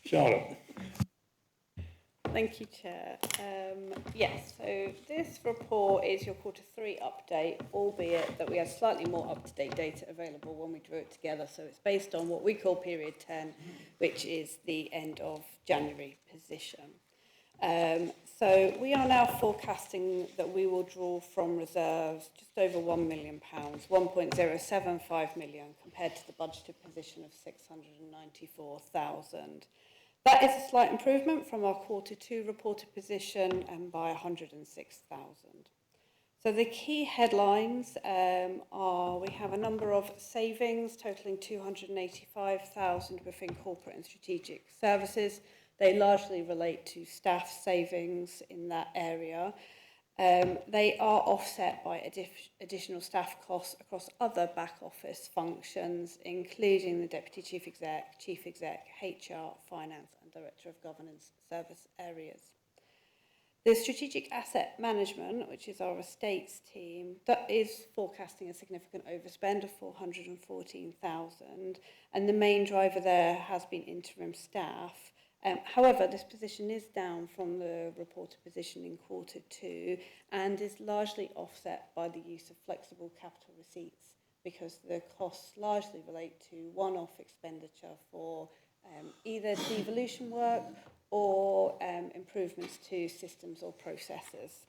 Charlotte. Thank you, Chair. Yes, so this report is your quarter 3 update, albeit that we had slightly more up-to-date data available when we drew it together. So it's based on what we call period 10, which is the end of January position. So we are now forecasting that we will draw from reserves just over £1 million, 1.075 million, compared to the budgeted position of 694,000. That is a slight improvement from our quarter 2 reported position by 106,000. So the key headlines are we have a number of savings totaling 285,000 within corporate and strategic services. They largely relate to staff savings in that area. They are offset by additional staff costs across other back office functions, including the Deputy Chief Exec, HR, Finance and Director of Governance service areas. The Strategic Asset Management, which is our estates team, that is forecasting a significant overspend of 414,000, and the main driver there has been interim staff. However, this position is down from the reported position in Q2 and is largely offset by the use of flexible capital receipts, because the costs largely relate to one-off expenditure for either devolution work or improvements to systems or processes.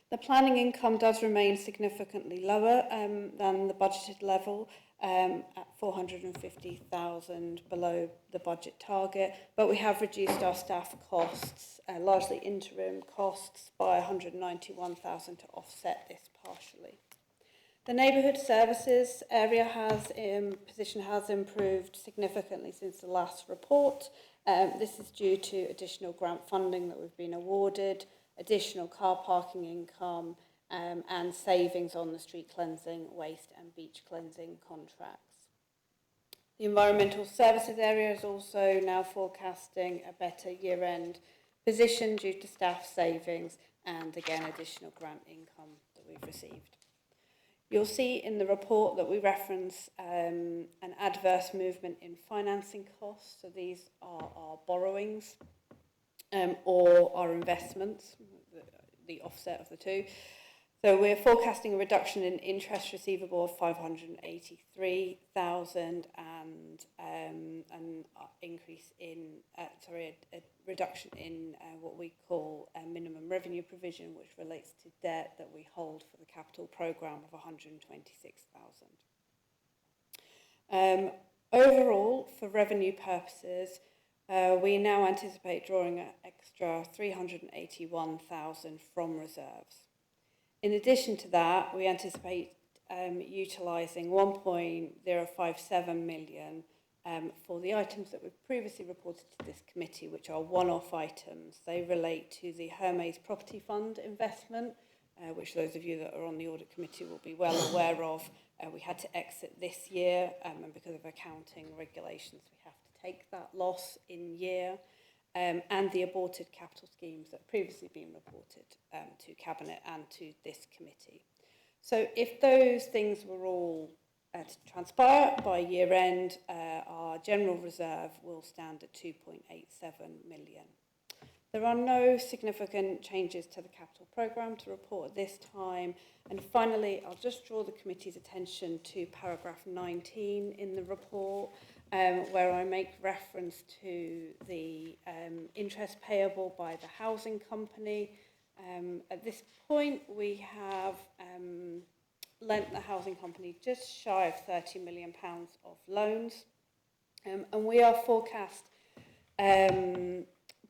The planning income does remain significantly lower than the budgeted level, at 450,000 below the budget target, but we have reduced our staff costs, largely interim costs, by 191,000 to offset this partially. The neighbourhood services area position has improved significantly since the last report. This is due to additional grant funding that we've been awarded, additional car parking income, and savings on the street cleansing, waste and beach cleansing contracts. The environmental services area is also now forecasting a better year-end position due to staff savings and, again, additional grant income that we've received. You'll see in the report that we reference an adverse movement in financing costs. So these are our borrowings or our investments, the offset of the two. So we're forecasting a reduction in interest receivable of 583,000 and an increase in, a reduction in what we call a minimum revenue provision, which relates to debt that we hold for the capital programme of 126,000. Overall, for revenue purposes, we now anticipate drawing an extra 381,000 from reserves. In addition to that, we anticipate utilising 1.057 million for the items that we've previously reported to this committee, which are one-off items. They relate to the Hermes Property Fund investment, which those of you that are on the audit committee will be well aware of. We had to exit this year, and because of accounting regulations, we have to take that loss in year. And the aborted capital schemes that have previously been reported to Cabinet and to this committee. So if those things were all to transpire by year end, our general reserve will stand at 2.87 million. There are no significant changes to the capital programme to report at this time. And finally, I'll just draw the committee's attention to paragraph 19 in the report, where I make reference to the interest payable by the housing company. At this point, we have lent the housing company just shy of £30 million of loans, and we are forecast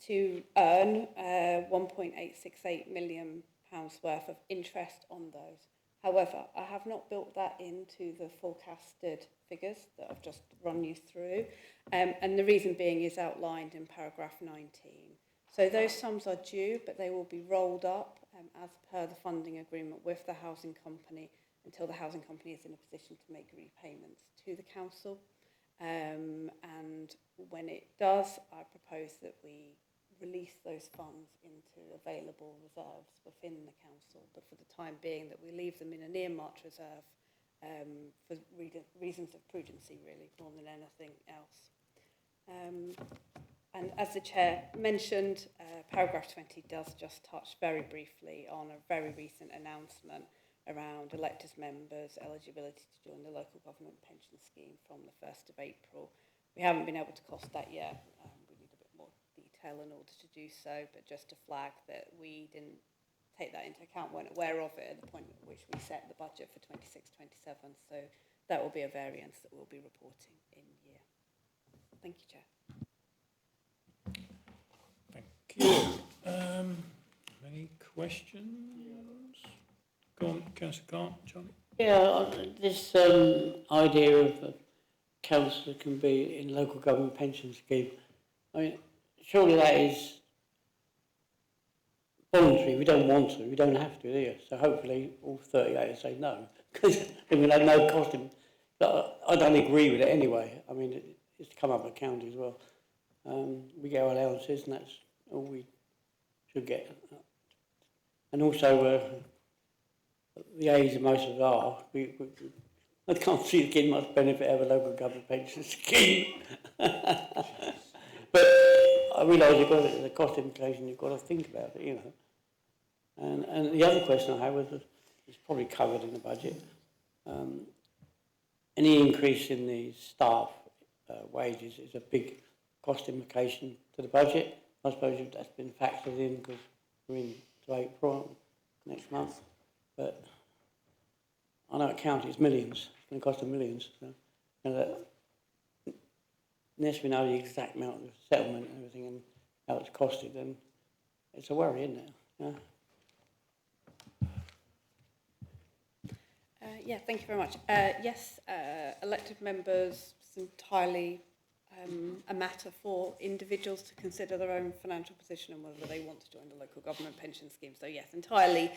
to earn £1.868 million worth of interest on those. However, I have not built that into the forecasted figures that I've just run you through, and the reason being is outlined in paragraph 19. So those sums are due, but they will be rolled up as per the funding agreement with the housing company until the housing company is in a position to make repayments to the council. And when it does, I propose that we release those funds into available reserves within the council, but for the time being that we leave them in an earmarked reserve for reasons of prudency, really, more than anything else. And as the Chair mentioned, paragraph 20 does just touch very briefly on a very recent announcement around electors members' eligibility to join the local government pension scheme from the 1st of April. We haven't been able to cost that yet. We need a bit more detail in order to do so, but just to flag that we didn't take that into account, weren't aware of it at the point at which we set the budget for 26-27. So that will be a variance that we'll be reporting in year. Thank you, Chair. Thank you. Any questions? Go on, Councillor Grant, Charlie. Yeah, this idea of a councillor can be in local government pension scheme, I mean, surely that is voluntary. We don't want to. We don't have to, do you? So hopefully all 38 will say no, because it will have no cost. But I don't agree with it anyway. I mean, it's come up with the county as well. We get our allowances, and that's all we should get. And also, the age of most of us are, I can't see it getting much benefit out of a local government pension scheme. But I realise the cost implication, you've got to think about it, you know. And the other question I had was, it's probably covered in the budget, any increase in the staff wages is a big cost implication to the budget. I suppose that's been factored in because we're into April next month. But I know at county it's millions. It's going to cost them millions. So, unless we know the exact amount of settlement and everything and how it's costed, then it's a worry, isn't it? Yeah. Yeah, thank you very much. Yes, elected members, it's entirely a matter for individuals to consider their own financial position and whether they want to join the local government pension scheme. So yes, entirely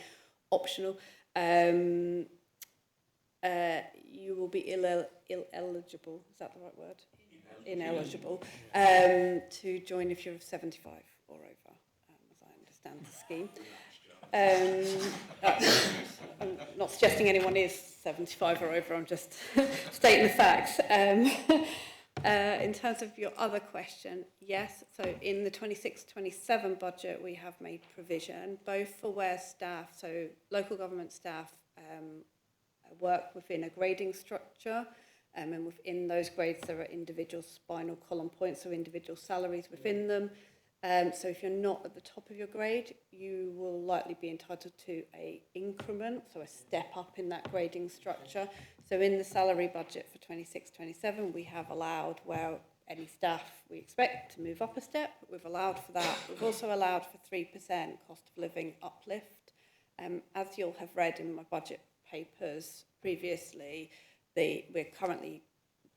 optional. You will be ineligible, is that the right word? Ineligible to join if you're 75 or over, as I understand the scheme. I'm not suggesting anyone is 75 or over, I'm just stating the facts. In terms of your other question, yes, so in the 26-27 budget we have made provision both for where staff, so local government staff work within a grading structure, and within those grades there are individual spinal column points, so individual salaries within them. So if you're not at the top of your grade, you will likely be entitled to an increment, so a step up in that grading structure. So in the salary budget for 26-27, we have allowed where any staff we expect to move up a step. We've allowed for that. We've also allowed for 3% cost of living uplift. As you'll have read in my budget papers previously, we're currently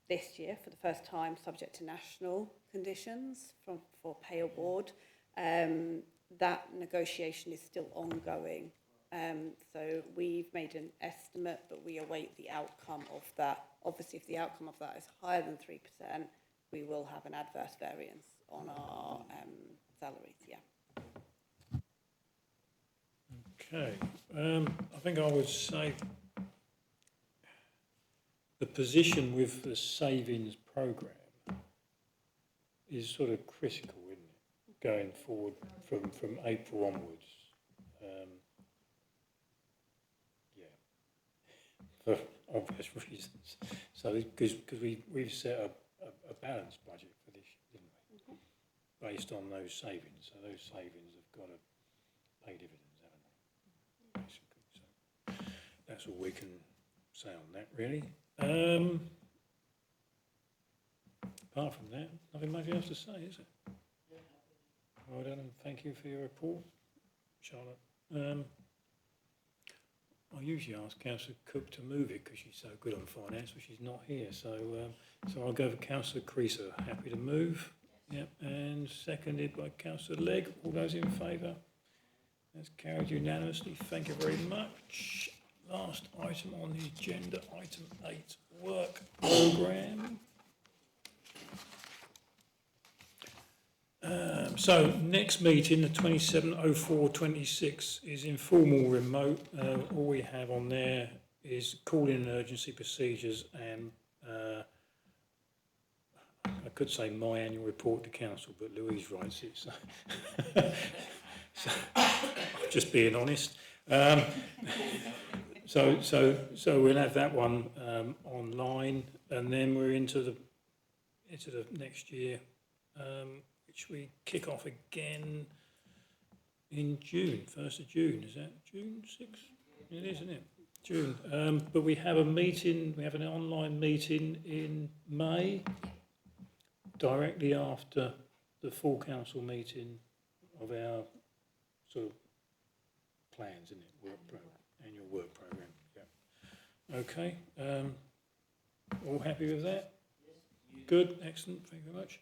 this year, for the first time, subject to national conditions for pay award. That negotiation is still ongoing. So we've made an estimate, but we await the outcome of that. Obviously, if the outcome of that is higher than 3%, we will have an adverse variance on our salaries, yeah. Okay. I think I would say the position with the savings programme is sort of critical, isn't it, going forward from April onwards. For obvious reasons. So because we've set a balanced budget for this, didn't we? Based on those savings. So those savings have got to pay dividends, haven't they? Basically. So that's all we can say on that, really. Apart from that, nothing much else to say, is it? Well done, and thank you for your report, Charlotte. I usually ask Councillor Cook to move it because she's so good on finance, but she's not here. So I'll go for Councillor Creaser. Happy to move. Yep, and seconded by Councillor Legg. All those in favour? That's carried unanimously. Thank you very much. Last item on the agenda, item 8, work programme. So next meeting, the 27/04/26, is informal remote. All we have on there is call-in and urgency procedures and I could say my annual report to council, but Louise writes it, so, so just being honest. So we'll have that one online, and then we're into the next year, which we kick off again in June, 1st of June. Is that June 6th? It is, isn't it? June. But we have a meeting. We have an online meeting in May, directly after the full council meeting of our sort of plans, isn't it? Annual work programme. Yeah. Okay. All happy with that? Good. Excellent. Thank you very much.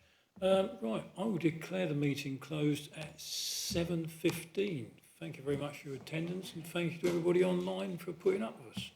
Right. I will declare the meeting closed at 7:15. Thank you very much for your attendance, and thank you to everybody online for putting up with us.